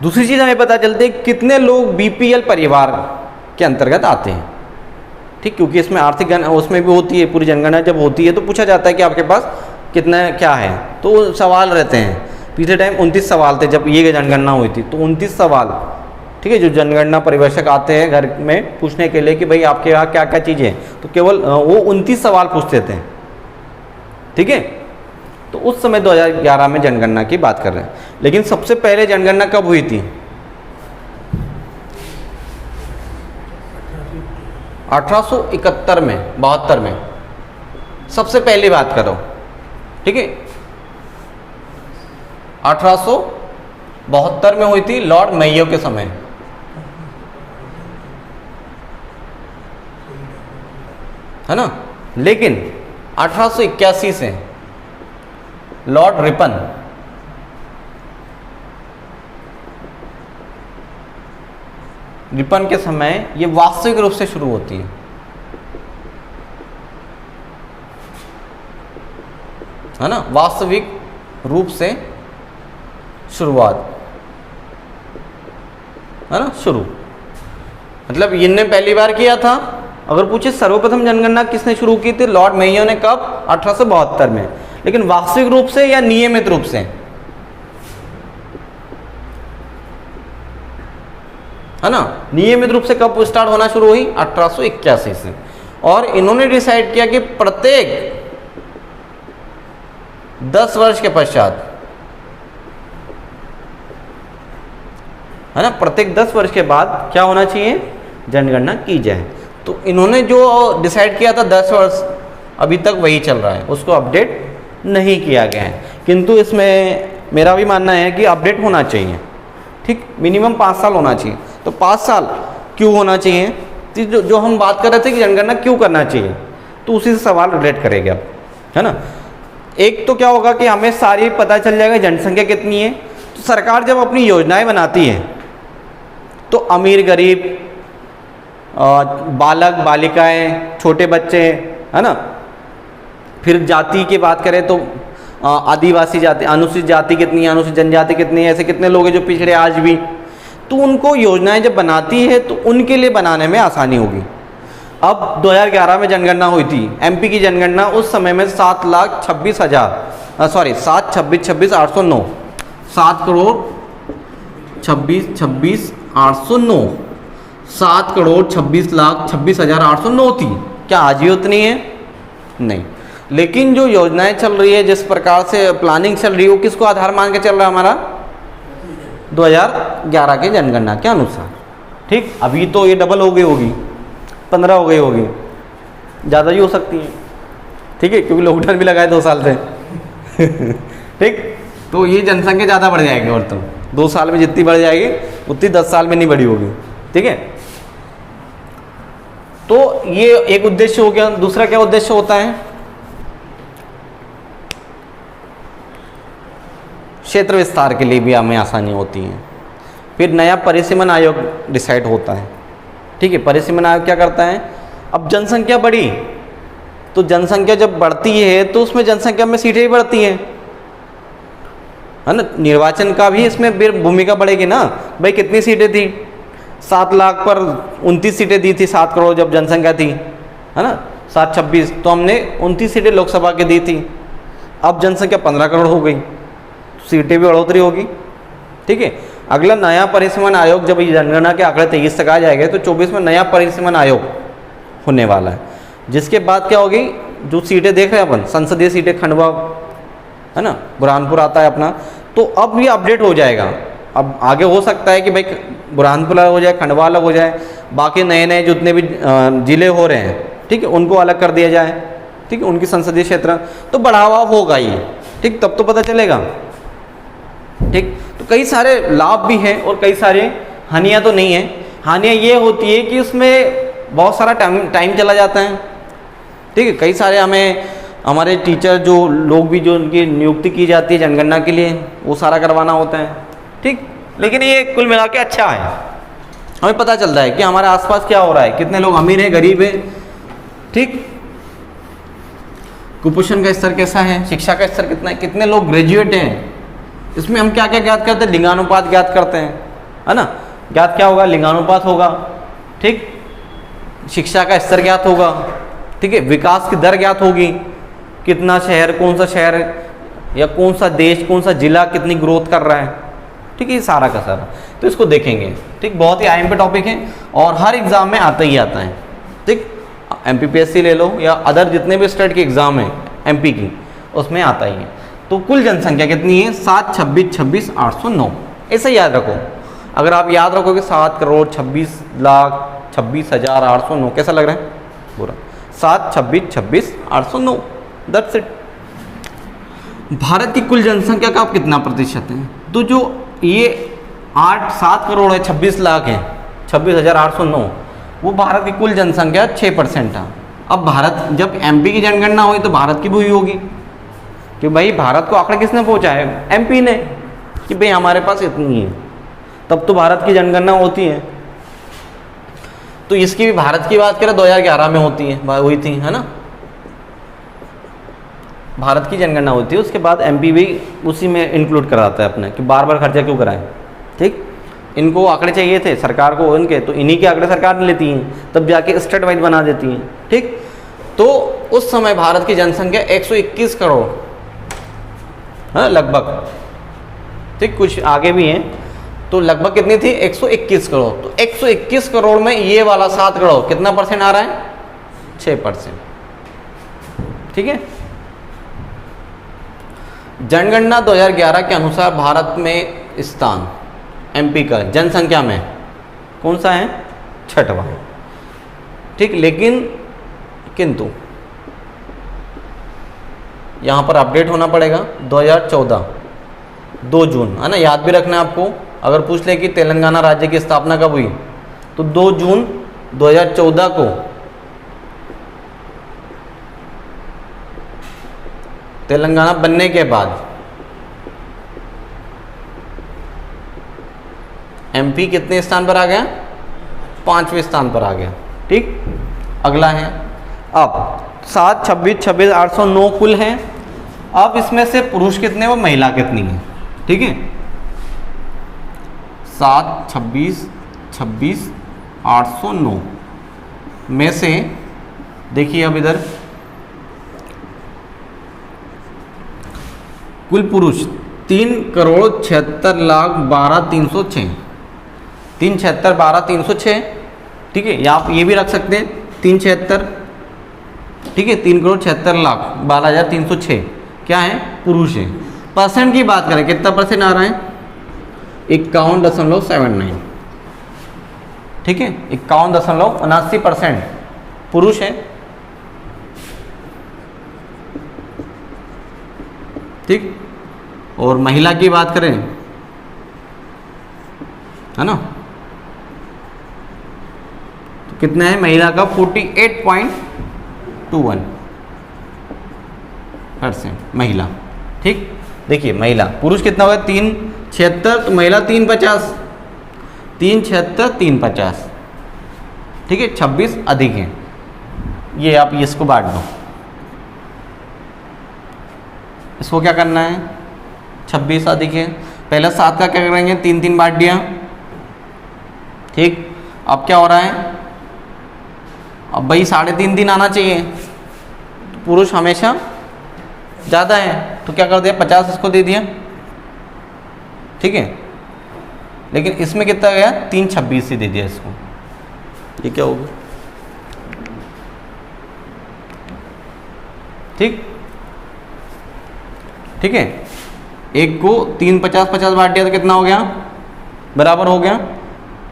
दूसरी चीज़ हमें पता चलती है कितने लोग बीपीएल परिवार के अंतर्गत आते हैं, ठीक, क्योंकि इसमें आर्थिक उसमें भी होती है, पूरी जनगणना जब होती है तो पूछा जाता है कि आपके पास कितना क्या है, तो सवाल रहते हैं। पिछले टाइम 29 सवाल थे जब ये जनगणना हुई थी, तो 29 सवाल, ठीक है, जो जनगणना परिवेशक आते हैं घर में पूछने के लिए कि भाई आपके यहाँ क्या क्या चीज़ें हैं, तो केवल वो 29 सवाल पूछते थे, ठीक है। तो उस समय 2011 में जनगणना की बात कर रहे हैं। लेकिन सबसे पहले जनगणना कब हुई थी? 1871 में, 72 में सबसे पहली बात करो, ठीक है। 1872 में हुई थी लॉर्ड मेयो के समय, है ना। लेकिन 1881 से लॉर्ड रिपन के समय ये वास्तविक रूप से शुरू होती है ना, वास्तविक रूप से शुरुआत, है ना, शुरू मतलब इनने पहली बार किया था। अगर पूछे सर्वप्रथम जनगणना किसने शुरू की थी, लॉर्ड मेयो ने कब? 1872 में। लेकिन वास्तविक रूप से या नियमित रूप से, है ना, नियमित रूप से कब स्टार्ट होना शुरू हुई? 1881 से। और इन्होंने डिसाइड किया कि प्रत्येक 10 वर्ष के पश्चात, है ना, प्रत्येक 10 वर्ष के बाद क्या होना चाहिए? जनगणना की जाए। तो इन्होंने जो डिसाइड किया था 10 वर्ष, अभी तक वही चल रहा है, उसको अपडेट नहीं किया गया है। किंतु इसमें मेरा भी मानना है कि अपडेट होना चाहिए, ठीक, मिनिमम 5 साल होना चाहिए। तो 5 साल क्यों होना चाहिए? तो जो हम बात कर रहे थे कि जनगणना क्यों करना चाहिए, तो उसी से सवाल रिलेट करेंगे अब, है ना। एक तो क्या होगा कि हमें सारी पता चल जाएगा जनसंख्या कितनी है। तो सरकार जब अपनी योजनाएं बनाती है तो अमीर गरीब, बालक बालिकाएं, छोटे बच्चे, है ना, फिर जाति की बात करें तो आदिवासी जाति, अनुसूचित जाति कितनी है, अनुसूचित जनजाति कितनी है, ऐसे कितने लोग हैं जो पिछड़े आज भी, तो उनको योजनाएं जब बनाती है तो उनके लिए बनाने में आसानी होगी। अब 2011 में जनगणना हुई थी, एमपी की जनगणना, उस समय में 7,26,000 सॉरी 7,26,809 7,26,809 थी। क्या आज भी उतनी है? नहीं। लेकिन जो योजनाएं चल रही है, जिस प्रकार से प्लानिंग चल रही है, वो किसको आधार मान के चल रहा है? हमारा 2011 के जनगणना के अनुसार, ठीक। अभी तो ये डबल हो गई होगी, 15 हो गई होगी, ज़्यादा ही हो सकती है, ठीक है, क्योंकि लॉकडाउन भी लगाए 2 साल से ठीक। तो ये जनसंख्या ज़्यादा बढ़ जाएगी, और तो 2 साल में जितनी बढ़ जाएगी उतनी 10 साल में नहीं बढ़ी होगी, ठीक है। तो ये एक उद्देश्य हो गया। दूसरा क्या उद्देश्य होता है? क्षेत्र विस्तार के लिए भी हमें आसानी होती है। फिर नया परिसीमन आयोग डिसाइड होता है, ठीक है। परिसीमन आयोग क्या करता है? अब जनसंख्या बढ़ी, तो जनसंख्या जब बढ़ती है तो उसमें जनसंख्या में सीटें ही बढ़ती हैं, है ना। निर्वाचन का भी इसमें भूमिका बढ़ेगी ना। भाई कितनी सीटें थी? 7 लाख पर 29 सीटें दी थी, 7 करोड़ जब जनसंख्या थी, है ना, 726, तो हमने 29 सीटें लोकसभा के दी थी। अब जनसंख्या 15 करोड़ हो गई, सीटें भी बढ़ोतरी होगी, ठीक है। अगला नया परिसीमन आयोग, जब ये जनगणना के आंकड़े 23 तक आ जाएंगे तो 24 में नया परिसीमन आयोग होने वाला है। जिसके बाद क्या होगी? जो सीटें देख रहे हैं अपन, संसदीय सीटें, खंडवा, है ना, बुरहानपुर आता है अपना, तो अब ये अपडेट हो जाएगा। अब आगे हो सकता है कि भाई बुरहानपुर अलग हो जाए, खंडवा अलग हो जाए, बाकी नए नए जितने भी जिले हो रहे हैं, ठीक है, उनको अलग कर दिया जाए, ठीक है, उनकी संसदीय क्षेत्र, तो बढ़ावा होगा ये, ठीक, तब तो पता चलेगा, ठीक। तो कई सारे लाभ भी हैं और कई सारे हानियाँ तो नहीं है। हानियाँ ये होती है कि उसमें बहुत सारा टाइम चला जाता है, ठीक है। कई सारे हमारे टीचर, जो लोग भी, जो उनकी नियुक्ति की जाती है जनगणना के लिए, वो सारा करवाना होता है, ठीक। लेकिन ये कुल मिला के अच्छा है, हमें पता चलता है कि हमारे आसपास क्या हो रहा है, कितने लोग अमीर हैं, गरीब हैं, ठीक। कुपोषण का स्तर कैसा है, शिक्षा का स्तर कितना है, कितने लोग ग्रेजुएट हैं, इसमें हम क्या क्या ज्ञात करते हैं, लिंगानुपात ज्ञात करते हैं, है ना। ज्ञात क्या होगा, लिंगानुपात होगा, ठीक, शिक्षा का स्तर ज्ञात होगा, ठीक है, विकास की दर ज्ञात होगी, कितना शहर, कौन सा शहर या कौन सा देश, कौन सा जिला कितनी ग्रोथ कर रहा है, ठीक है, ये सारा का सारा तो इसको देखेंगे, ठीक। बहुत ही अहम पे टॉपिक है और हर एग्जाम में आता ही आता है, ठीक। MPPSC ले लो या अदर जितने भी स्टेट के एग्जाम हैं MP की, उसमें आता ही है। तो कुल जनसंख्या कितनी है, 726,26,809, ऐसे याद रखो। अगर आप याद रखोगे 7,26,26,809, कैसा लग रहा है पूरा, 726,26,809, दैट्स इट। भारत की कुल जनसंख्या का आप कितना प्रतिशत है, तो जो ये 7 करोड़ है, 26 लाख है, 26,809, वो भारत की कुल जनसंख्या 6% था। अब भारत जब MP की जनगणना हुई तो भारत की भी हुई होगी कि भाई भारत को आंकड़ा किसने पहुंचाया है, MP ने, कि भाई हमारे पास इतनी है, तब तो भारत की जनगणना होती है। तो इसकी भी भारत की बात करें 2011 में होती है, हुई थी, है ना, भारत की जनगणना होती है, उसके बाद MP भी उसी में इंक्लूड कराता है अपने, कि बार बार खर्चा क्यों कराएं, ठीक। इनको आंकड़े चाहिए थे सरकार को इनके, तो इन्हीं के आंकड़े सरकार ने लेती हैं, तब जाके स्टेट वाइज बना देती हैं, ठीक। तो उस समय भारत की जनसंख्या 121 करोड़, हाँ लगभग, ठीक, कुछ आगे भी हैं, तो लगभग कितनी थी, 121 करोड़। तो 121 करोड़ में ये वाला 7 करोड़ कितना परसेंट आ रहा है, 6%, ठीक है। जनगणना 2011 के अनुसार भारत में स्थान MP का जनसंख्या में कौन सा है, 6वां, ठीक। लेकिन किंतु यहाँ पर अपडेट होना पड़ेगा 2014 2 जून, है ना, याद भी रखना है आपको। अगर पूछ ले कि तेलंगाना राज्य की स्थापना कब हुई, तो 2 जून 2014 को तेलंगाना बनने के बाद MP कितने स्थान पर आ गया, 5वें स्थान पर आ गया, ठीक। अगला है अब 726,26,809 कुल है। अब इसमें से पुरुष कितने व महिला कितनी है, ठीक है। 726,26,809 में से देखिए, अब इधर कुल पुरुष 3,76,12,306, 3,76,12,306, ठीक है। या आप ये भी रख सकते हैं 376, ठीक है, 3,76,12,306 क्या है, पुरुष है। परसेंट की बात करें, कितना परसेंट आ रहा है, 51.79, ठीक है, 51.79% पुरुष है, ठीक। और महिला की बात करें, है ना, तो कितना है महिला का, 48.21% महिला, ठीक। देखिए महिला, पुरुष कितना होगा 376, तो महिला 350, 376, 350, ठीक है, 26 अधिक है। ये आप इसको बांट दो, इसको क्या करना है, 26 अधिक है, पहले 7 का क्या करेंगे, 3 बांट दिया, ठीक। अब क्या हो रहा है, अब भाई 3.5 आना चाहिए, तो पुरुष हमेशा ज़्यादा है, तो क्या कर दिया, 50 इसको दे दिया, ठीक है। लेकिन इसमें कितना गया, 326 ही दे दिया इसको, ये क्या होगा, ठीक, ठीक है। एक को 3 50 बांट दिया तो कितना हो गया, बराबर हो गया।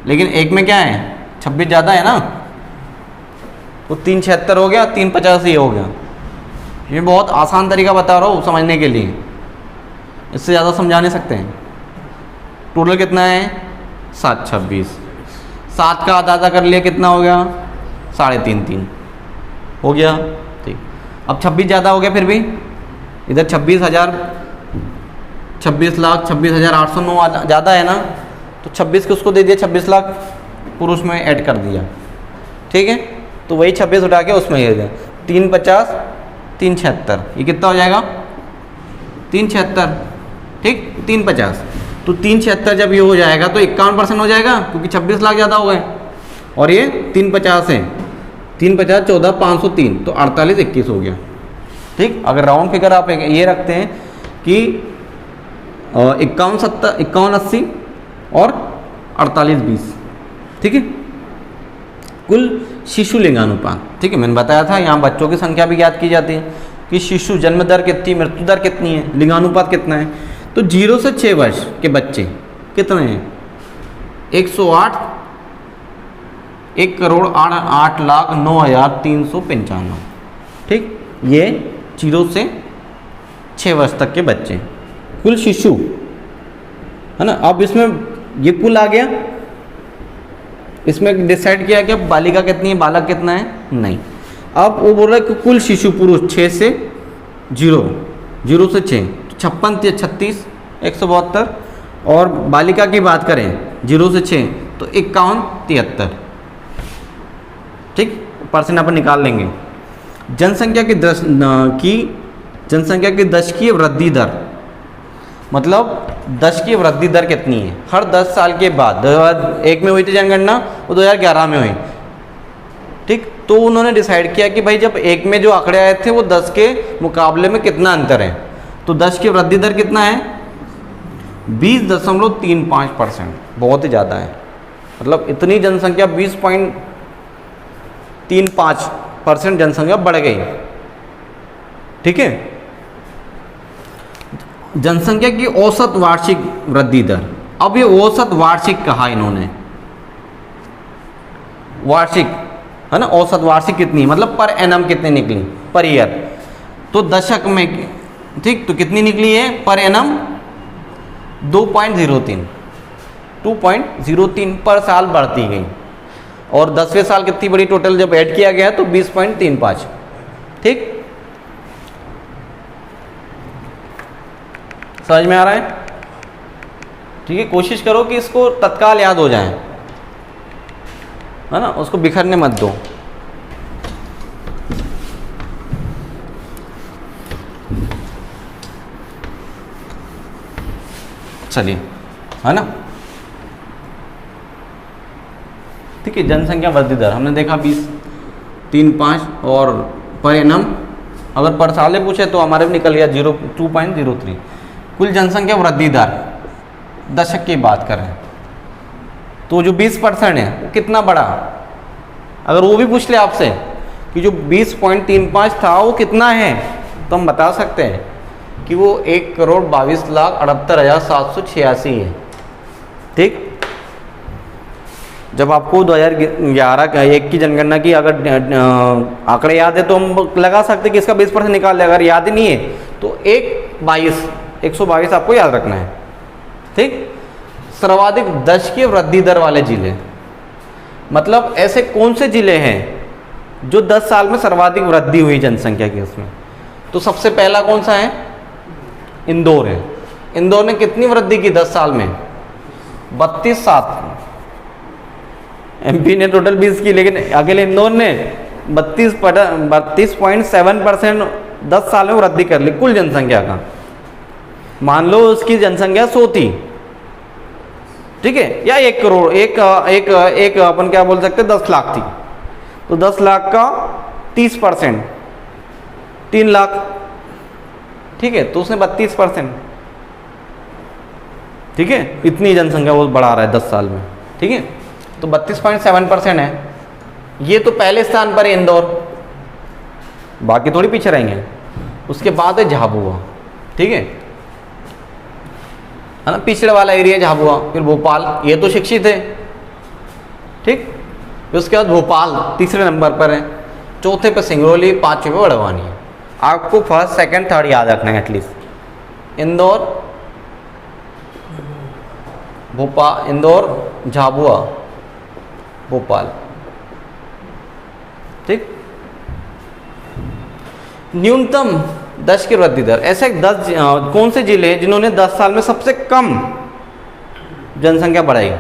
लेकिन एक में क्या है, 26 ज़्यादा है ना, तो 376 हो गया, 350 ही हो गया। ये बहुत आसान तरीका बता रहा हूँ समझने के लिए, इससे ज़्यादा समझा नहीं सकते हैं। टोटल कितना है, 726, 7 का आधा कर लिया, कितना हो गया, 3.5 हो गया, ठीक। अब 26 ज़्यादा हो गया, फिर भी इधर 26,000, 26,26,809 ज़्यादा है ना, तो 26 को उसको दे दिया, 26 लाख पुरुष में ऐड कर दिया, ठीक है। तो वही 26 उठा के उसमें दे दिया, 350 376, ये कितना हो जाएगा 376, ठीक 350। तो 376 जब ये हो जाएगा तो 51% हो जाएगा, क्योंकि 26 लाख ज़्यादा हो गए, और ये 350 है, 350 14 503, तो 48 21 हो गया, ठीक। अगर राउंड फिगर आप ये रखते हैं कि 51 80 और 48 20, ठीक है, कुल शिशु लिंगानुपात, ठीक है। मैंने बताया था यहाँ बच्चों की संख्या भी ज्ञात की जाती है कि शिशु जन्म दर कितनी, मृत्यु दर कितनी है, लिंगानुपात कितना है। तो 0 से 6 वर्ष के बच्चे कितने हैं, 108, 1,08,09,395, ठीक। ये 0 से 6 वर्ष तक के बच्चे कुल शिशु, है ना। अब इसमें ये कुल आ गया, इसमें डिसाइड किया कि बालिका कितनी है, बालक कितना है, नहीं। अब वो बोल रहा है कि कुल शिशु पुरुष 6 से 0 से 6, 56 36 172, और बालिका की बात करें 0 से 6 तो 51 73, ठीक। परसेंट अपन निकाल लेंगे। जनसंख्या की दशकीय वृद्धि दर, मतलब दशकीय वृद्धि दर कितनी है हर 10 साल के बाद। 2001 में हुई थी जनगणना, वो 2011 में हुई, ठीक। तो उन्होंने डिसाइड किया कि भाई जब एक में जो आंकड़े आए थे वो 10 के मुकाबले में कितना अंतर है, तो 10 की वृद्धि दर कितना है 20.35%, बहुत ही ज़्यादा है। मतलब इतनी जनसंख्या 20.35% जनसंख्या बढ़ गई, ठीक है। जनसंख्या की औसत वार्षिक वृद्धि दर, अब ये औसत वार्षिक कहा इन्होंने, वार्षिक है ना, औसत वार्षिक कितनी, मतलब पर एनम कितनी निकली पर ईयर, तो दशक में, ठीक, तो कितनी निकली है पर एनम 2.03 पर साल बढ़ती गई, और 10वें साल कितनी बड़ी टोटल जब ऐड किया गया तो 20.35, ठीक। समझ में आ रहा है, ठीक है। कोशिश करो कि इसको तत्काल याद हो जाए, है ना, उसको बिखरने मत दो। चलिए, है ना, ठीक है। जनसंख्या वृद्धि दर हमने देखा 20.35, और पर एनम अगर पर साल पूछे तो हमारे भी निकल गया 2.03। कुल जनसंख्या वृद्धि दर दशक की बात करें तो जो 20% है वो कितना बढ़ा, अगर वो भी पूछ ले आपसे कि जो 20.35 था वो कितना है, तो हम बता सकते हैं कि वो 1,22,68,786 है, ठीक। जब आपको 2011 की जनगणना की अगर आंकड़े याद है तो हम लगा सकते हैं कि इसका 20% निकाल ले। अगर याद ही नहीं है तो 122 आपको याद रखना है, ठीक। सर्वाधिक दशकीय वृद्धि दर वाले जिले, मतलब ऐसे कौन से जिले हैं जो 10 साल में सर्वाधिक वृद्धि हुई जनसंख्या की, उसमें तो सबसे पहला कौन सा है, इंदौर है। इंदौर ने कितनी वृद्धि की 10 साल में, 32.7। एमपी ने टोटल 20 की, लेकिन अकेले इंदौर ने 32.7% 10 साल में वृद्धि कर ली कुल जनसंख्या का। मान लो उसकी जनसंख्या 100 थी, ठीक है, या 1 करोड़, एक अपन क्या बोल सकते 10 लाख थी, तो 10 लाख का 30% 3 लाख, ठीक है, तो उसने 32%, ठीक है, इतनी जनसंख्या वो बढ़ा रहा है 10 साल में, ठीक है। तो 32.7% है। ये तो पहले स्थान पर है इंदौर, बाकी थोड़ी पीछे रहेंगे। उसके बाद है झाबुआ, ठीक है ना, पिछड़े वाला एरिया झाबुआ, फिर भोपाल, ये तो शिक्षित है, ठीक। उसके बाद भोपाल तीसरे नंबर पर है, चौथे पे सिंगरौली, 5वें पे बड़वानी है। आपको फर्स्ट सेकंड थर्ड याद रखना है एटलीस्ट। इंदौर, भोपाल, इंदौर, झाबुआ, भोपाल, ठीक। न्यूनतम 10 की वृद्धि दर, ऐसे 10 कौन से जिले जिन्होंने 10 साल में सबसे कम जनसंख्या बढ़ाई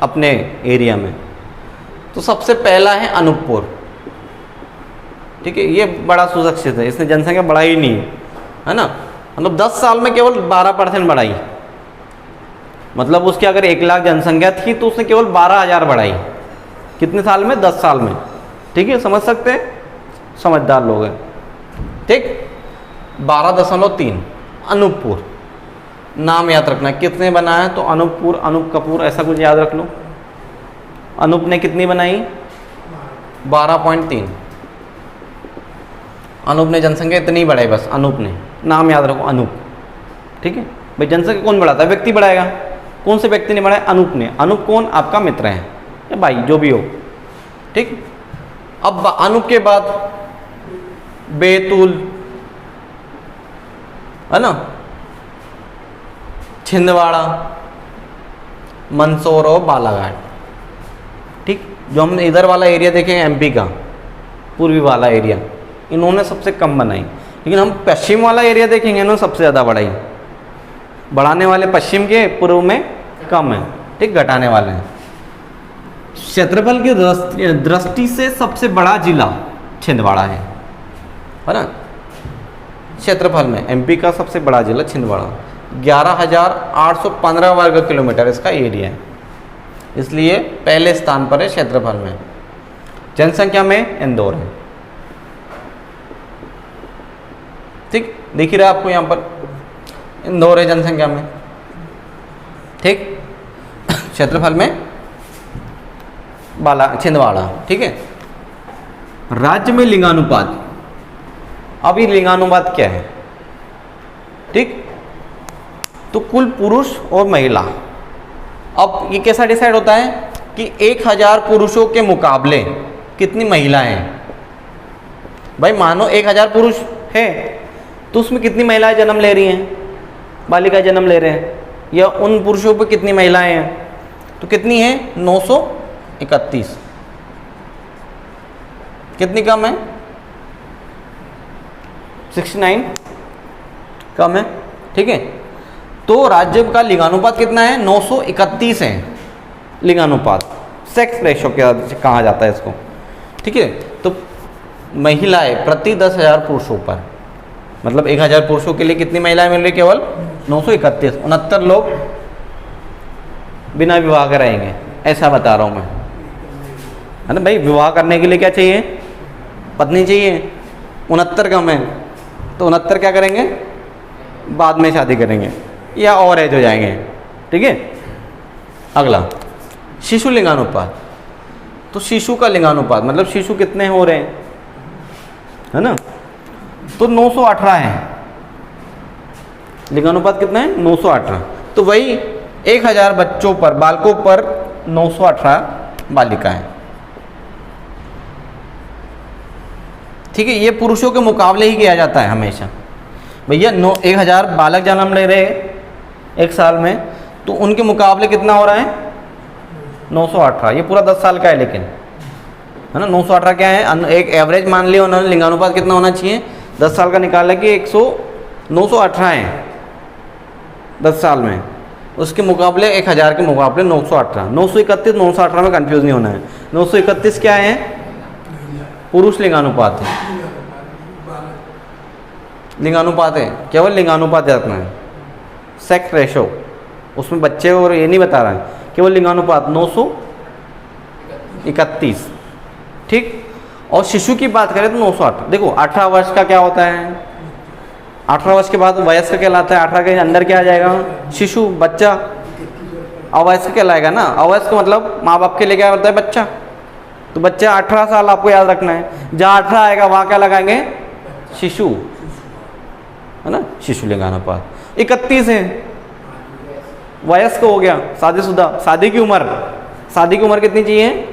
अपने एरिया में, तो सबसे पहला है अनूपपुर, ठीक है, ये बड़ा सुरक्षित है, इसने जनसंख्या बढ़ाई नहीं है ना, मतलब 10 साल में केवल 12% बढ़ाई। मतलब उसकी अगर 1 लाख जनसंख्या थी तो उसने केवल 12,000 बढ़ाई। कितने साल में? 10 साल में। ठीक है, समझ सकते हैं, समझदार लोग हैं। ठीक, 12.3 अनूपपुर नाम याद रखना है। कितने बनाया? तो अनूपपुर, अनूप कपूर, ऐसा कुछ याद रख लो। अनूप ने कितनी बनाई? 12.3। अनूप ने जनसंख्या इतनी बढ़ाई, बस अनूप ने, नाम याद रखो अनूप। ठीक है भाई, जनसंख्या कौन बढ़ाता है? व्यक्ति बढ़ाएगा। कौन से व्यक्ति ने बढ़ाया? अनूप ने। अनूप कौन? आपका मित्र है या भाई, जो भी हो। ठीक, अब अनूप के बाद बैतूल है ना, छिंदवाड़ा, मंदसौर और बालाघाट। ठीक, जो हम इधर वाला एरिया देखेंगे एमपी का, पूर्वी वाला एरिया, इन्होंने सबसे कम बनाई। लेकिन हम पश्चिम वाला एरिया देखेंगे, इन्होंने सबसे ज़्यादा बढ़ाई। बढ़ाने वाले पश्चिम के, पूर्व में कम है। ठीक, घटाने वाले हैं। क्षेत्रफल की दृष्टि से सबसे बड़ा जिला छिंदवाड़ा है ना, क्षेत्रफल में एमपी का सबसे बड़ा जिला छिंदवाड़ा। 11,815 वर्ग किलोमीटर इसका एरिया है, इसलिए पहले स्थान पर है क्षेत्रफल में। जनसंख्या में इंदौर है। ठीक, दिख ही रहा है आपको यहाँ पर, इंदौर है जनसंख्या में। ठीक, क्षेत्रफल में छिंदवाड़ा। ठीक है, राज्य में लिंगानुपात। अब ये लिंगानुपात क्या है? ठीक, तो कुल पुरुष और महिला। अब ये कैसा डिसाइड होता है कि 1000 पुरुषों के मुकाबले कितनी महिलाएं हैं। भाई मानो 1000 पुरुष है तो उसमें कितनी महिलाएं जन्म ले रही हैं, बालिकाएं जन्म ले रहे हैं, या उन पुरुषों पर कितनी महिलाएं हैं? तो कितनी है? 931। कितनी कम है? 69 कम है। ठीक है, तो राज्य का लिंगानुपात कितना है? 931 है लिंगानुपात, सेक्स रेशो कहा जाता है इसको। ठीक है, तो महिलाएं प्रति 10,000 पुरुषों पर, मतलब 1000 पुरुषों के लिए कितनी महिलाएं मिल रही? केवल 931। 69 लोग बिना विवाह के रहेंगे, ऐसा बता रहा हूँ मैं, है ना भाई। विवाह करने के लिए क्या चाहिए? पत्नी चाहिए। 69 कम है, तो 69 क्या करेंगे? बाद में शादी करेंगे या और एज हो जाएंगे। ठीक है, अगला शिशु लिंगानुपात। तो शिशु का लिंगानुपात मतलब शिशु कितने हो रहे हैं, है ना, तो 918 है। लिंगानुपात कितना है? 918। तो वही 1000 बच्चों पर, बालकों पर 918 बालिकाएं। ठीक है, ये पुरुषों के मुकाबले ही किया जाता है हमेशा। भैया 1000 बालक जन्म ले रहे एक साल में, तो उनके मुकाबले कितना हो रहा है? 918। ये पूरा 10 साल का है, लेकिन है ना, 918 क्या है? एक एवरेज मान लिया उन्होंने। लिंगानुपात कितना होना चाहिए? 10 साल का निकाला कि 918 है 10 साल में, उसके मुकाबले 1000 के मुकाबले 918। 931 918 में कंफ्यूज नहीं होना है। 931 क्या है? पुरुष लिंगानुपात है, लिंगानुपात है, केवल लिंगानुपात रखना है, सेक्स रेशो, उसमें बच्चे और ये नहीं बता रहा है, केवल लिंगानुपात 931। ठीक, और शिशु की बात करें तो 908। देखो 18 वर्ष का क्या होता है? 18 वर्ष के बाद वयस्क कहलाता है। 18 के अंदर क्या आ जाएगा? शिशु, बच्चा। अवयस्क कहलाएगा ना। अवयस्क मतलब माँ बाप के लिए क्या होता है? बच्चा। तो बच्चा 18 साल आपको याद रखना है। जहाँ 18 आएगा वहाँ क्या लगाएंगे? शिशु, है ना, शिशु लिंगानुपात। 31 है, वयस्क हो गया, शादीशुदा। शादी की उम्र कितनी चाहिए?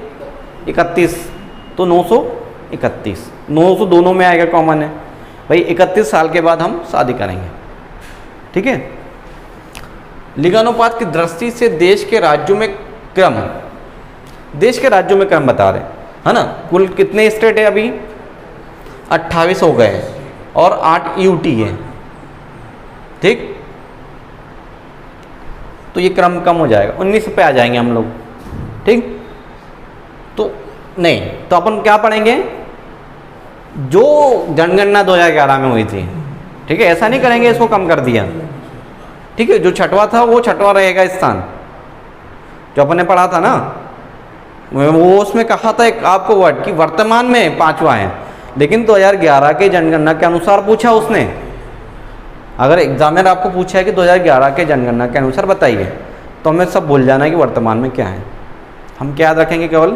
31। तो 931। 900 दोनों में आएगा, कॉमन है भाई। 31 साल के बाद हम शादी करेंगे। ठीक है, लिंगानुपात की दृष्टि से देश के राज्यों में क्रम बता रहे, है ना। कुल कितने स्टेट है अभी? 28 हो गए और 8 यूटी है। ठीक, तो ये क्रम कम हो जाएगा, 19 पे आ जाएंगे हम लोग। ठीक, तो नहीं, तो अपन क्या पढ़ेंगे? जो जनगणना 2011 में हुई थी, ठीक है, ऐसा नहीं करेंगे इसको कम कर दिया, ठीक है, जो छठवां था वो छठवां रहेगा स्थान, जो अपने पढ़ा था ना, वो उसमें कहा था एक आपको वर्ड कि वर्तमान में पांचवा है, लेकिन 2011 के जनगणना के अनुसार पूछा उसने। अगर एग्जामिनर आपको पूछा है कि 2011 के जनगणना के अनुसार बताइए, तो हमें सब भूल जाना है कि वर्तमान में क्या है। हम क्या याद रखेंगे केवल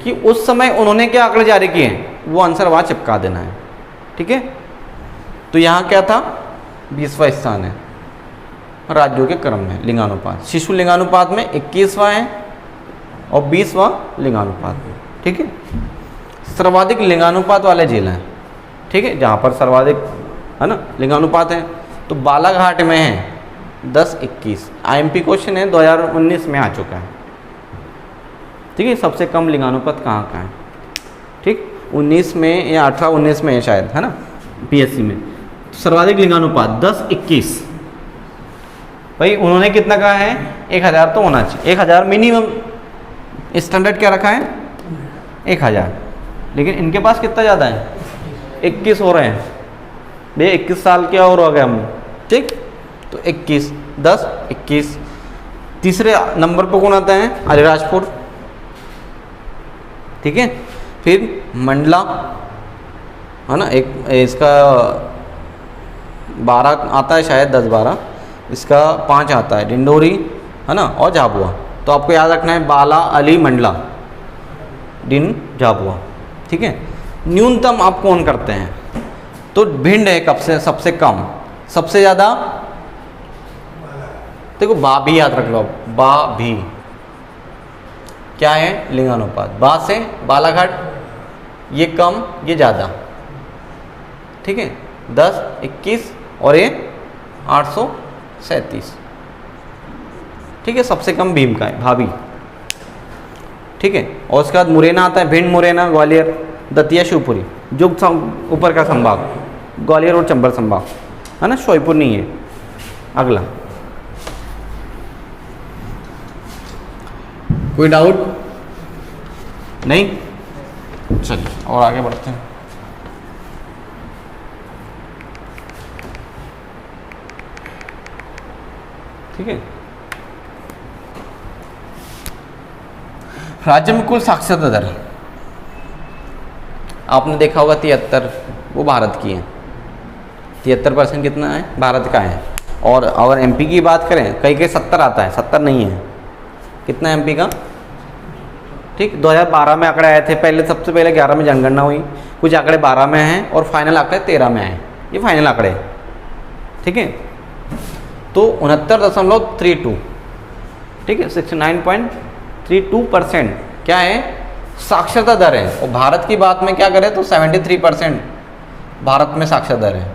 कि उस समय उन्होंने क्या आंकड़े जारी किए, वो आंसर वहाँ चिपका देना है, ठीक है। तो यहाँ क्या था, 20वां स्थान है राज्यों के क्रम में लिंगानुपात। शिशु लिंगानुपात में 21वां है और 20वां लिंगानुपात में, ठीक है। सर्वाधिक लिंगानुपात वाले जिले हैं, ठीक है, जहाँ पर सर्वाधिक है ना लिंगानुपात है, तो बालाघाट में है 10-21। IMP क्वेश्चन है, 2019 में आ चुका है, ठीक है। सबसे कम लिंगानुपात कहाँ का है, ठीक, 19 में या 18-19 में है शायद, है ना, PSC में। सर्वाधिक लिंगानुपात 10-21। भाई उन्होंने कितना कहा है, 1000 तो होना चाहिए, 1000 मिनिमम स्टैंडर्ड क्या रखा है, 1000, लेकिन इनके पास कितना ज़्यादा है, 21 हो रहे हैं भैया, 21 साल क्या और हो गए हम, ठीक। तो 21, 10, 21। तीसरे नंबर पर कौन आता है, अलीराजपुर, ठीक है। फिर मंडला है ना, एक इसका 12 आता है शायद, 10-12, इसका 5 आता है, डिंडोरी है ना, और झाबुआ। तो आपको याद रखना है बाला, अली, मंडला, डिन, झाबुआ, ठीक है। न्यूनतम आप कौन करते हैं, तो भिंड है कब से सबसे कम, सबसे ज़्यादा देखो बा भी याद रख लो, बा भी क्या है लिंगानुपात, बा से बालाघाट, ये कम ये ज़्यादा, ठीक है, 10, 21 और ये 837, ठीक है। सबसे कम भीम का है भाभी, ठीक है। और उसके बाद मुरैना आता है, भिंड, मुरैना, ग्वालियर, दतिया, शिवपुरी, जो ऊपर का संभाग, ग्वालियर और चंबल संभाग, है ना, श्योपुर नहीं है। अगला कोई डाउट नहीं, चलिए और आगे बढ़ते हैं। ठीक है, राज्य में कुल साक्षरता दर आपने देखा होगा 73, वो भारत की है, 73% कितना है, भारत का है। और अगर MP की बात करें, कहीं कहीं 70 आता है, 70 नहीं है, कितना है MP का, ठीक। 2012 में आंकड़े आए थे, पहले सबसे पहले 11 में जनगणना हुई, कुछ आंकड़े 12 में हैं और फाइनल आंकड़े 13 में आए, ये फाइनल आंकड़े, ठीक है। तो 69.32, ठीक है, 69.32% क्या है साक्षरता दर है। और भारत की बात में क्या करें तो 73% भारत में साक्षरता दर है।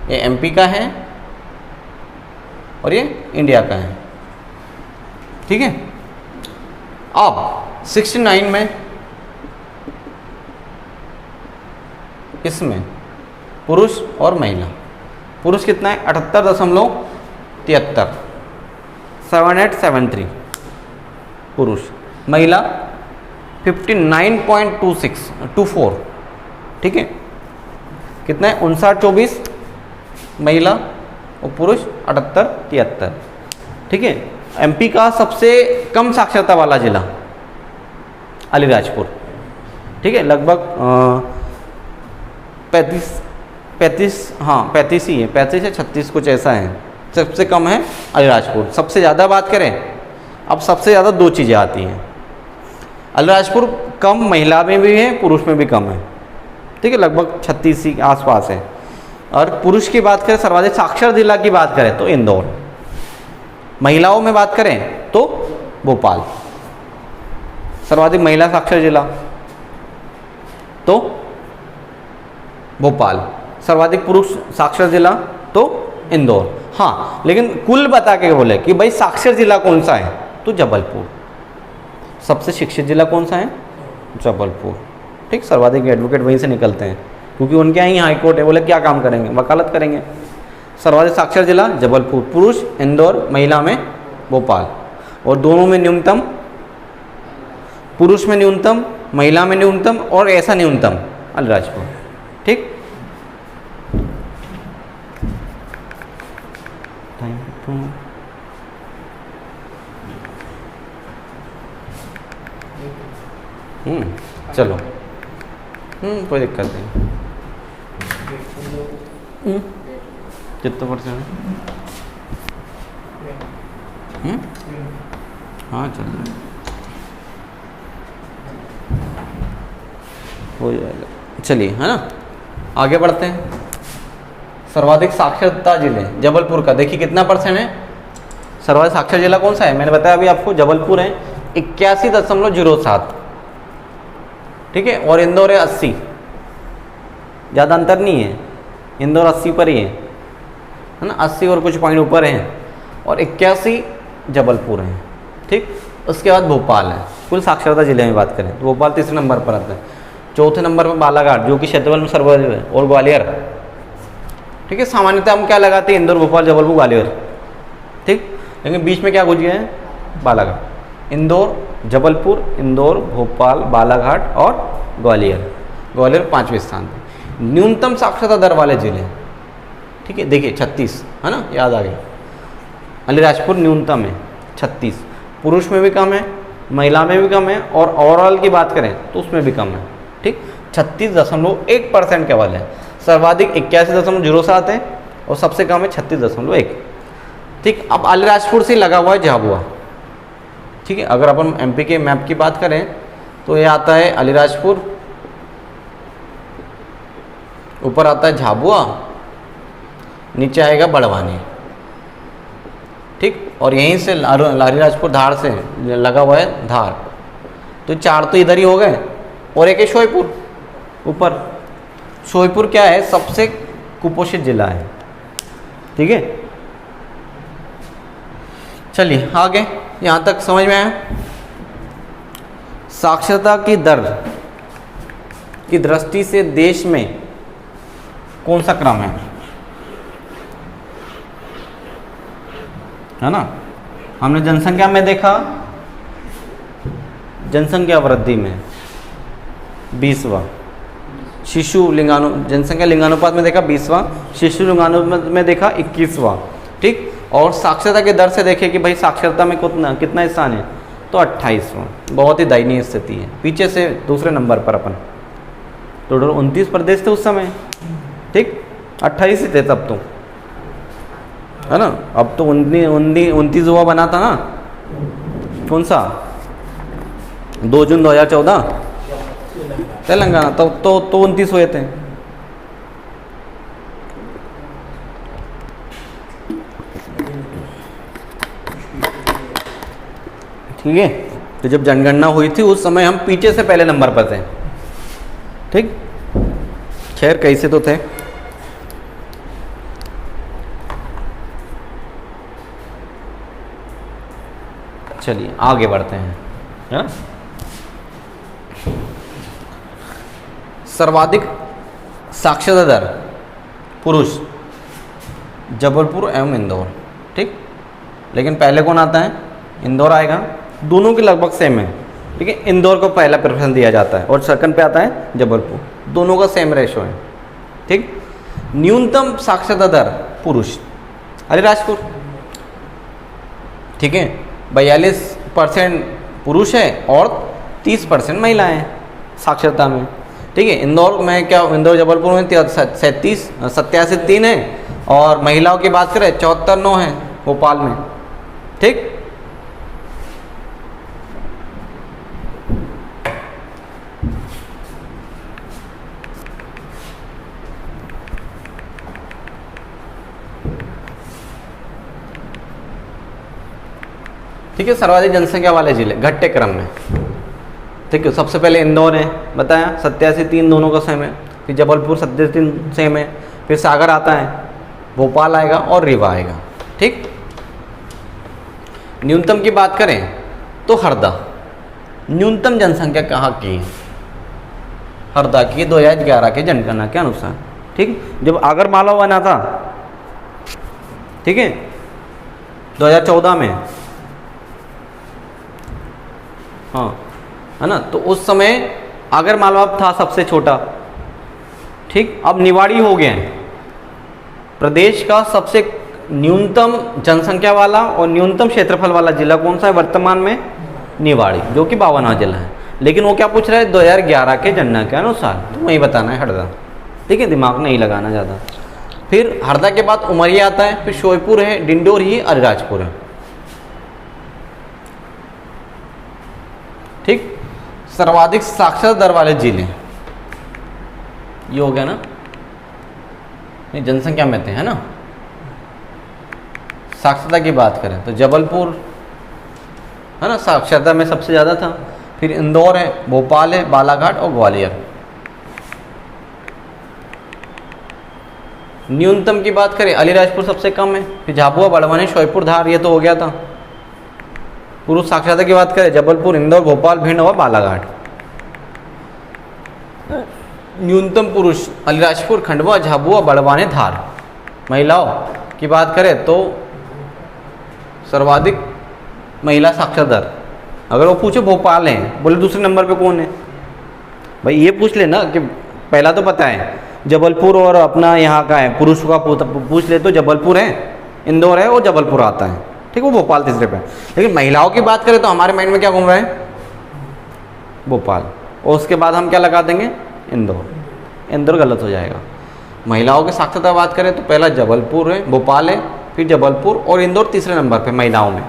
ये MP का है और ये इंडिया का है, ठीक है। अब 69 में इसमें पुरुष और महिला, पुरुष कितना है 78.73, 7873 पुरुष, महिला 59.24, ठीक है। कितना है 59-24 महिला और पुरुष 78-73, ठीक है। MP का सबसे कम साक्षरता वाला जिला अलीराजपुर, ठीक है, लगभग 35 हाँ 35 ही है, 35 या 36 कुछ ऐसा है, सबसे कम है अलीराजपुर। सबसे ज़्यादा बात करें, अब सबसे ज़्यादा 2 चीज़ें आती हैं, अलीराजपुर कम महिला में भी है, पुरुष में भी कम है, ठीक है, लगभग 36 के आसपास है। और पुरुष की बात करें, सर्वाधिक साक्षर जिला की बात करें तो इंदौर, महिलाओं में बात करें तो भोपाल, सर्वाधिक महिला साक्षर जिला तो भोपाल, सर्वाधिक पुरुष साक्षर जिला तो इंदौर। हाँ, लेकिन कुल बता के बोले कि भाई साक्षर जिला कौन सा है तो जबलपुर, सबसे शिक्षित जिला कौन सा है जबलपुर, ठीक। सर्वाधिक एडवोकेट वहीं से निकलते हैं क्योंकि उनके यहाँ हाई कोर्ट है, बोले क्या काम करेंगे, वकालत करेंगे। सर्वाधिक साक्षर जिला जबलपुर, पुरुष इंदौर, महिला में भोपाल, और दोनों में न्यूनतम, पुरुष में न्यूनतम, महिला में न्यूनतम और ऐसा न्यूनतम अलीराजपुर। ठीक, चलो, कोई दिक्कत नहीं। कितना परसेंट है? हाँ चल हो जाएगा। चलिए, है ना, आगे बढ़ते हैं। सर्वाधिक साक्षरता जिले जबलपुर का देखिए कितना परसेंट है। सर्वाधिक साक्षर जिला कौन सा है? मैंने बताया अभी आपको, जबलपुर है 81.07। ठीक है, और इंदौर है 80। ज़्यादा अंतर नहीं है, इंदौर 80 पर ही है ना, 80 और कुछ पॉइंट ऊपर हैं, और 81 जबलपुर है। ठीक, उसके बाद भोपाल है। कुल साक्षरता जिले में बात करें तो भोपाल तीसरे नंबर पर आता है। चौथे नंबर पर बालाघाट जो कि क्षेत्रफल में सर्वाधिक है, और ग्वालियर। ठीक है, सामान्यतः हम क्या लगाते हैं? इंदौर, भोपाल, जबलपुर, ग्वालियर। ठीक, लेकिन बीच में क्या गुज गया है? बालाघाट। इंदौर, जबलपुर, इंदौर, भोपाल, बालाघाट और ग्वालियर। ग्वालियर 5वें स्थान पर। न्यूनतम साक्षरता दर वाले जिले, ठीक है, देखिए 36 है ना, याद आ गया। अलीराजपुर न्यूनतम है 36, पुरुष में भी कम है, महिला में भी कम है, और ओवरऑल की बात करें तो उसमें भी कम है। ठीक, 36.1% केवल है। सर्वाधिक 81.07 है, और सबसे कम है 36.1। ठीक, अब अलीराजपुर से लगा हुआ है झाबुआ। ठीक है, अगर अपन एमपी के मैप की बात करें तो ये आता है अलीराजपुर, ऊपर आता है झाबुआ, नीचे आएगा बड़वानी। ठीक, और यहीं से अलीराजपुर धार से लगा हुआ है धार। तो 4 तो इधर ही हो गए, और एक है श्योपुर ऊपर। श्योपुर क्या है? सबसे कुपोषित जिला है। ठीक है, चलिए आगे, यहाँ तक समझ में आया। साक्षरता की दर की दृष्टि से देश में कौन सा क्रम है ना? हमने जनसंख्या में देखा, जनसंख्या वृद्धि में 20वां, शिशु जनसंख्या लिंगानुपात में देखा 20वां, शिशु लिंगानुपात में देखा 21वां। ठीक, और साक्षरता के दर से देखें कि भाई साक्षरता में कितना स्थान है, तो 28वां। बहुत ही दयनीय स्थिति है, पीछे से दूसरे नंबर पर अपन। टोटल 29 प्रदेश थे उस समय। ठीक, 28 ही थे तब तो, है ना। अब तो 29 हुआ बना था ना, कौन सा? 2 जून 2014 तेलंगाना, तब तो 29 हुए थे। ठीक है, तो जब जनगणना हुई थी उस समय हम पीछे से पहले नंबर पर थे। ठीक, खैर कैसे तो थे। चलिए आगे बढ़ते हैं, है ना। सर्वाधिक साक्षरता दर पुरुष जबलपुर एवं इंदौर। ठीक, लेकिन पहले कौन आता है? इंदौर आएगा। दोनों की लगभग सेम है, ठीक है। इंदौर को पहला प्रेफरेंस दिया जाता है और सेकंड पे आता है जबलपुर। दोनों का सेम रेशो है। ठीक, न्यूनतम साक्षरता दर पुरुष अलीराजपुर। ठीक है, 42% पुरुष है और 30% महिलाएं हैं साक्षरता में। ठीक है, इंदौर में क्या, इंदौर जबलपुर में 87.3 है, और महिलाओं की बात करें 74.9 है भोपाल में। ठीक, ठीक है, सर्वाधिक जनसंख्या वाले जिले घटते क्रम में। ठीक है, सबसे पहले इंदौर है, बताया 87.3 दोनों का सेम है। फिर जबलपुर 87.3 सेम है। फिर सागर आता है, भोपाल आएगा और रीवा आएगा। ठीक, न्यूनतम की बात करें तो हरदा न्यूनतम जनसंख्या कहाँ की है? हरदा की 2011 के जनगणना के अनुसार। ठीक, जब आगरमालवा बना था, ठीक है, 2014 में, हाँ, है ना, तो उस समय आगरमालवा था सबसे छोटा, ठीक, अब निवाड़ी हो गया है प्रदेश का सबसे न्यूनतम जनसंख्या वाला और न्यूनतम क्षेत्रफल वाला जिला कौन सा है वर्तमान में? निवाड़ी, जो कि 52वां जिला है। लेकिन वो क्या पूछ रहा है 2011 के जनगणना के अनुसार, तो वही बताना है हरदा। ठीक है, दिमाग नहीं लगाना ज़्यादा। फिर हरदा के बाद उमरिया आता है, फिर श्योपुर है, डिंडोर ही अलीराजपुर है। ठीक, सर्वाधिक साक्षर दर वाले जिले ये हो गया ना, नहीं जनसंख्या में थे, है ना। साक्षरता की बात करें तो जबलपुर है ना, साक्षरता में सबसे ज़्यादा था। फिर इंदौर है, भोपाल है, बालाघाट और ग्वालियर। न्यूनतम की बात करें अलीराजपुर सबसे कम है, फिर झाबुआ, बड़वानी, श्योपुर, धार, ये तो हो गया था। पुरुष साक्षरता की बात करें जबलपुर, इंदौर, भोपाल, भिंड और बालाघाट। न्यूनतम पुरुष अलीराजपुर, खंडवा, झाबुआ, बड़वानी, धार। महिलाओं की बात करें तो सर्वाधिक महिला साक्षर दर, अगर वो पूछे भोपाल है, बोले दूसरे नंबर पे कौन है, भाई ये पूछ लेना कि पहला तो पता है जबलपुर और अपना यहाँ का है, पुरुष का पूछ ले तो जबलपुर है, इंदौर है और जबलपुर आता है। ठीक, वो भोपाल तीसरे पे। लेकिन महिलाओं की बात करें तो हमारे माइंड में क्या घूम रहा है? भोपाल, और उसके बाद हम क्या लगा देंगे? इंदौर। इंदौर गलत हो जाएगा। महिलाओं की साक्षरता बात करें तो पहला जबलपुर है, भोपाल है, फिर जबलपुर और इंदौर तीसरे नंबर पे महिलाओं में,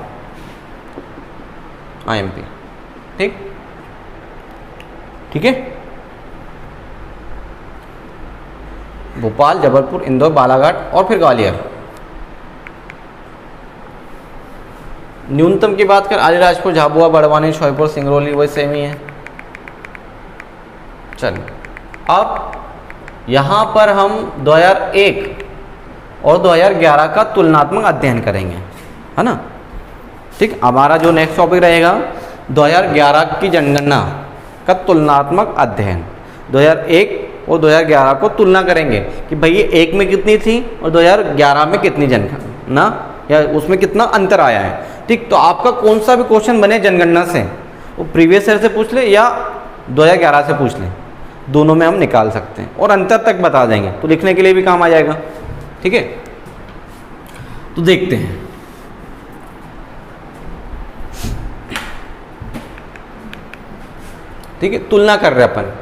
IMP। ठीक, ठीक है, भोपाल, जबलपुर, इंदौर, बालाघाट और फिर ग्वालियर। न्यूनतम की बात कर अलीराजपुर, झाबुआ, बड़वानी, श्योपुर, सिंगरौली, वही सेम ही है। चलिए, अब यहाँ पर हम 2001 और 2011 का तुलनात्मक अध्ययन करेंगे, है ना। ठीक, हमारा जो नेक्स्ट टॉपिक रहेगा 2011 की जनगणना का तुलनात्मक अध्ययन। 2001 और 2011 को तुलना करेंगे कि भाई ये 1 में कितनी थी और 2011 में कितनी जनगणना, या उसमें कितना अंतर आया है। ठीक, तो आपका कौन सा भी क्वेश्चन बने जनगणना से, वो प्रीवियस ईयर से पूछ ले या 2011 से पूछ ले, दोनों में हम निकाल सकते हैं और अंतर तक बता देंगे, तो लिखने के लिए भी काम आ जाएगा। ठीक है, तो देखते हैं। ठीक है, तुलना कर रहे अपन,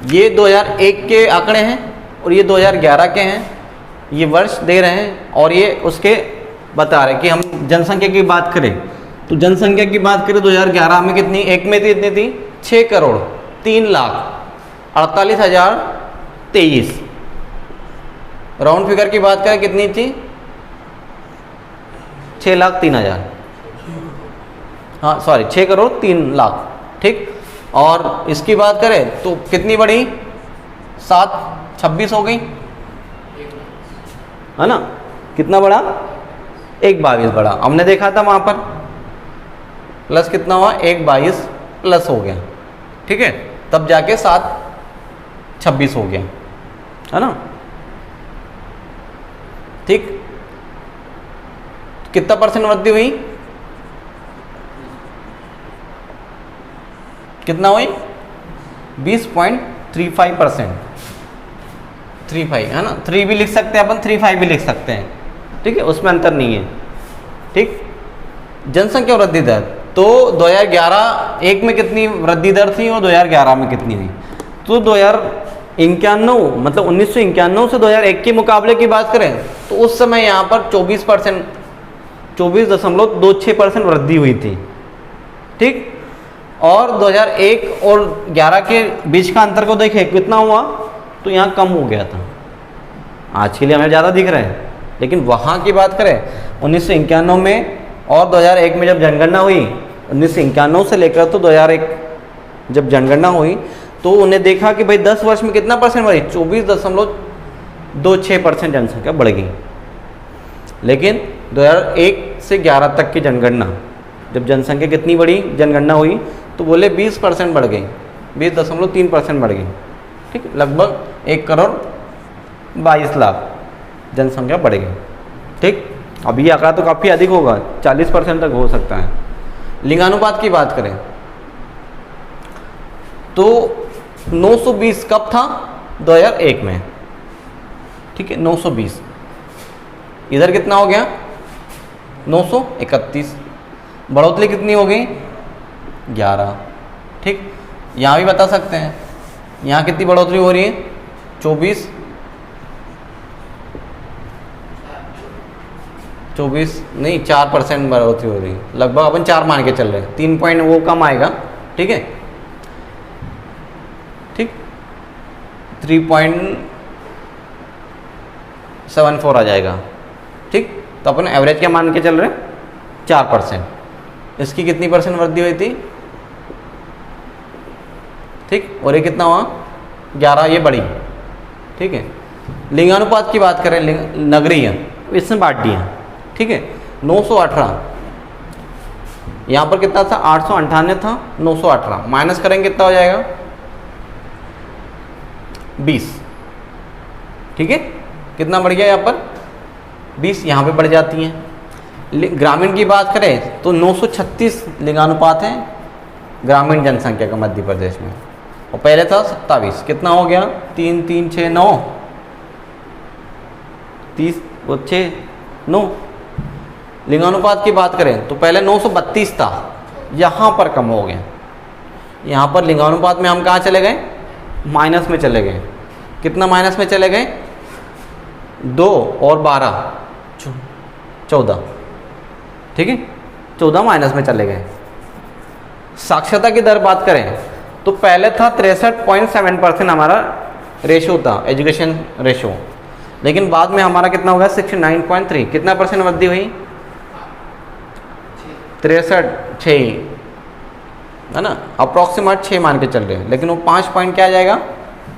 ये 2001 के आंकड़े हैं और ये 2011 के हैं, ये वर्ष दे रहे हैं और ये उसके बता रहे हैं कि हम जनसंख्या की बात करें तो जनसंख्या की बात करें 2011 में कितनी, एक में थी इतनी थी 6,03,48,023। राउंड फिगर की बात करें कितनी थी, 6,03,000, हाँ सॉरी 6,03,00,000। ठीक, और इसकी बात करें तो कितनी बढ़ी, 7,26 हो गई, है ना। कितना बढ़ा, 1,22 बढ़ा। हमने देखा था वहाँ पर प्लस कितना हुआ, 1,22 प्लस हो गया। ठीक है, तब जाके 7,26 हो गया, है ना। ठीक, कितना परसेंट वृद्धि हुई, कितना हुई, 20.35%। 35 है ना, 3 भी लिख सकते हैं अपन, 35 भी लिख सकते हैं। ठीक है, उसमें अंतर नहीं है। ठीक, जनसंख्या वृद्धि दर तो 2011 एक में कितनी वृद्धि दर थी और 2011 में कितनी थी, तो 2091 मतलब 1991 से 2001 के मुकाबले की बात करें तो उस समय यहाँ पर 24%, 24.26% वृद्धि हुई थी। ठीक, और 2001 और 11 के बीच का अंतर को देखें कितना हुआ, तो यहाँ कम हो गया था। आज के लिए हमें ज़्यादा दिख रहा है, लेकिन वहाँ की बात करें 1991 में और 2001 में जब जनगणना हुई, 1991 से लेकर तो 2001 जब जनगणना हुई तो उन्हें देखा कि भाई 10 वर्ष में कितना परसेंट बढ़ी, 24.26% जनसंख्या बढ़ गई। लेकिन 2001 से 11 तक की जनगणना जब जनसंख्या कितनी बढ़ी, जनगणना हुई तो बोले 20% बढ़ गई, 20.3% बढ़ गई। ठीक, लगभग 1,22,00,000 जनसंख्या बढ़ गई। ठीक, अब ये आंकड़ा तो काफ़ी अधिक होगा, 40% तक हो सकता है। लिंगानुपात की बात करें तो 920 कब था, 2001 में, ठीक है 920। इधर कितना हो गया 931, बढ़ोतरी कितनी हो गई 11, ठीक। यहाँ भी बता सकते हैं यहाँ कितनी बढ़ोतरी हो रही है 24 नहीं 4% बढ़ोतरी हो रही है, लगभग अपन 4 मान के चल रहे हैं, 3 पॉइंट वो कम आएगा, ठीक है, ठीक 3.74 आ जाएगा, ठीक। तो अपन एवरेज क्या मान के चल रहे हैं 4%। इसकी कितनी परसेंट वृद्धि हुई थी, ठीक, और ये कितना हुआ 11, ये बढ़ी, ठीक है। लिंगानुपात की बात करें, नगरीय इसमें बांट दिया, ठीक है 918, यहाँ पर कितना था 898 था, 918 माइनस करेंगे कितना हो जाएगा 20, ठीक है। कितना बढ़ गया यहाँ पर 20, यहाँ पे बढ़ जाती हैं। ग्रामीण की बात करें तो 936 लिंगानुपात है ग्रामीण जनसंख्या का मध्य प्रदेश में, और पहले था 27, कितना हो गया 3 3 6 9 30 और 6 9। लिंगानुपात की बात करें तो पहले 932 था, यहाँ पर कम हो गया, यहाँ पर लिंगानुपात में हम कहाँ चले गए माइनस में चले गए, कितना माइनस में चले गए 2 और 12 14, ठीक है 14 माइनस में चले गए। साक्षरता की दर बात करें तो पहले था 63.7% हमारा रेशो था, एजुकेशन रेशो, लेकिन बाद में हमारा कितना हो गया 69.3, कितना परसेंट वृद्धि हुई 63 है ना, अप्रॉक्सीमेट 6 मान के चल रहे हैं, लेकिन वो 5 पॉइंट क्या आ जाएगा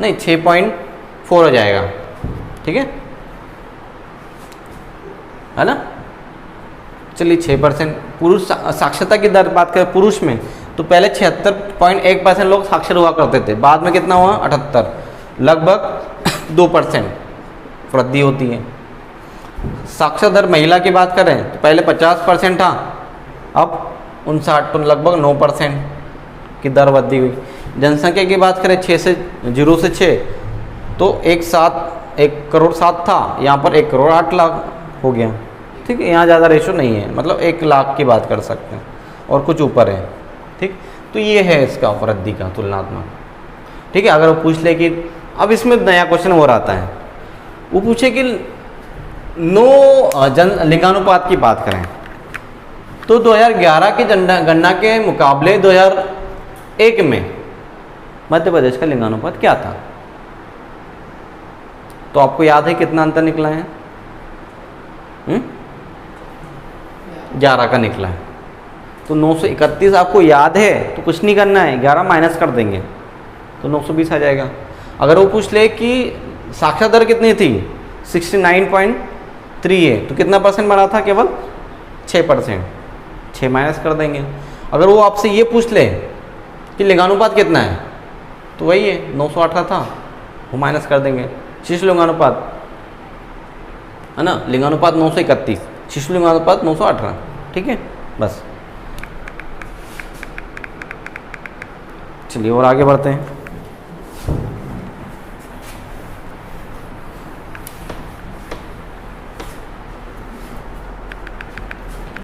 नहीं 6.4 हो जाएगा, ठीक है ना। चलिए 6%। पुरुष साक्षरता की दर बात करें पुरुष में तो पहले 76.1% लोग साक्षर हुआ करते थे, बाद में कितना हुआ 78, लगभग 2% वृद्धि होती है। साक्षर दर महिला की बात करें तो पहले 50% था, अब 59, तो लगभग 9% की दर वृद्धि हुई। जनसंख्या की बात करें 0 से 6 तो 1 करोड़ 7 था, यहाँ पर 1 करोड़ 8 लाख हो गया, ठीक है। यहाँ ज़्यादा रेशो नहीं है, मतलब 1 लाख की बात कर सकते हैं और कुछ ऊपर है, ठीक। तो ये है इसका वृद्धि का तुलनात्मक, ठीक है। अगर वो पूछ ले कि अब इसमें नया क्वेश्चन हो रहा है, वो पूछे कि लिंगानुपात की बात करें तो 2011 की गणना के मुकाबले 2001 में मध्य प्रदेश का लिंगानुपात क्या था। तो आपको याद है कितना अंतर निकला है 11 का निकला है। तो 931 आपको याद है तो कुछ नहीं करना है, 11 माइनस कर देंगे तो 920 आ जाएगा। अगर वो पूछ ले कि साक्षरता दर कितनी थी 69.3 है तो कितना परसेंट बढ़ा था केवल 6%, 6 माइनस कर देंगे। अगर वो आपसे ये पूछ ले कि लिंगानुपात कितना है तो वही है 918 था, वो माइनस कर देंगे। शिशु लिंगानुपात है ना, लिंगानुपात 931, शिशु लिंगानुपात 918, ठीक है। बस चलिए और आगे बढ़ते हैं।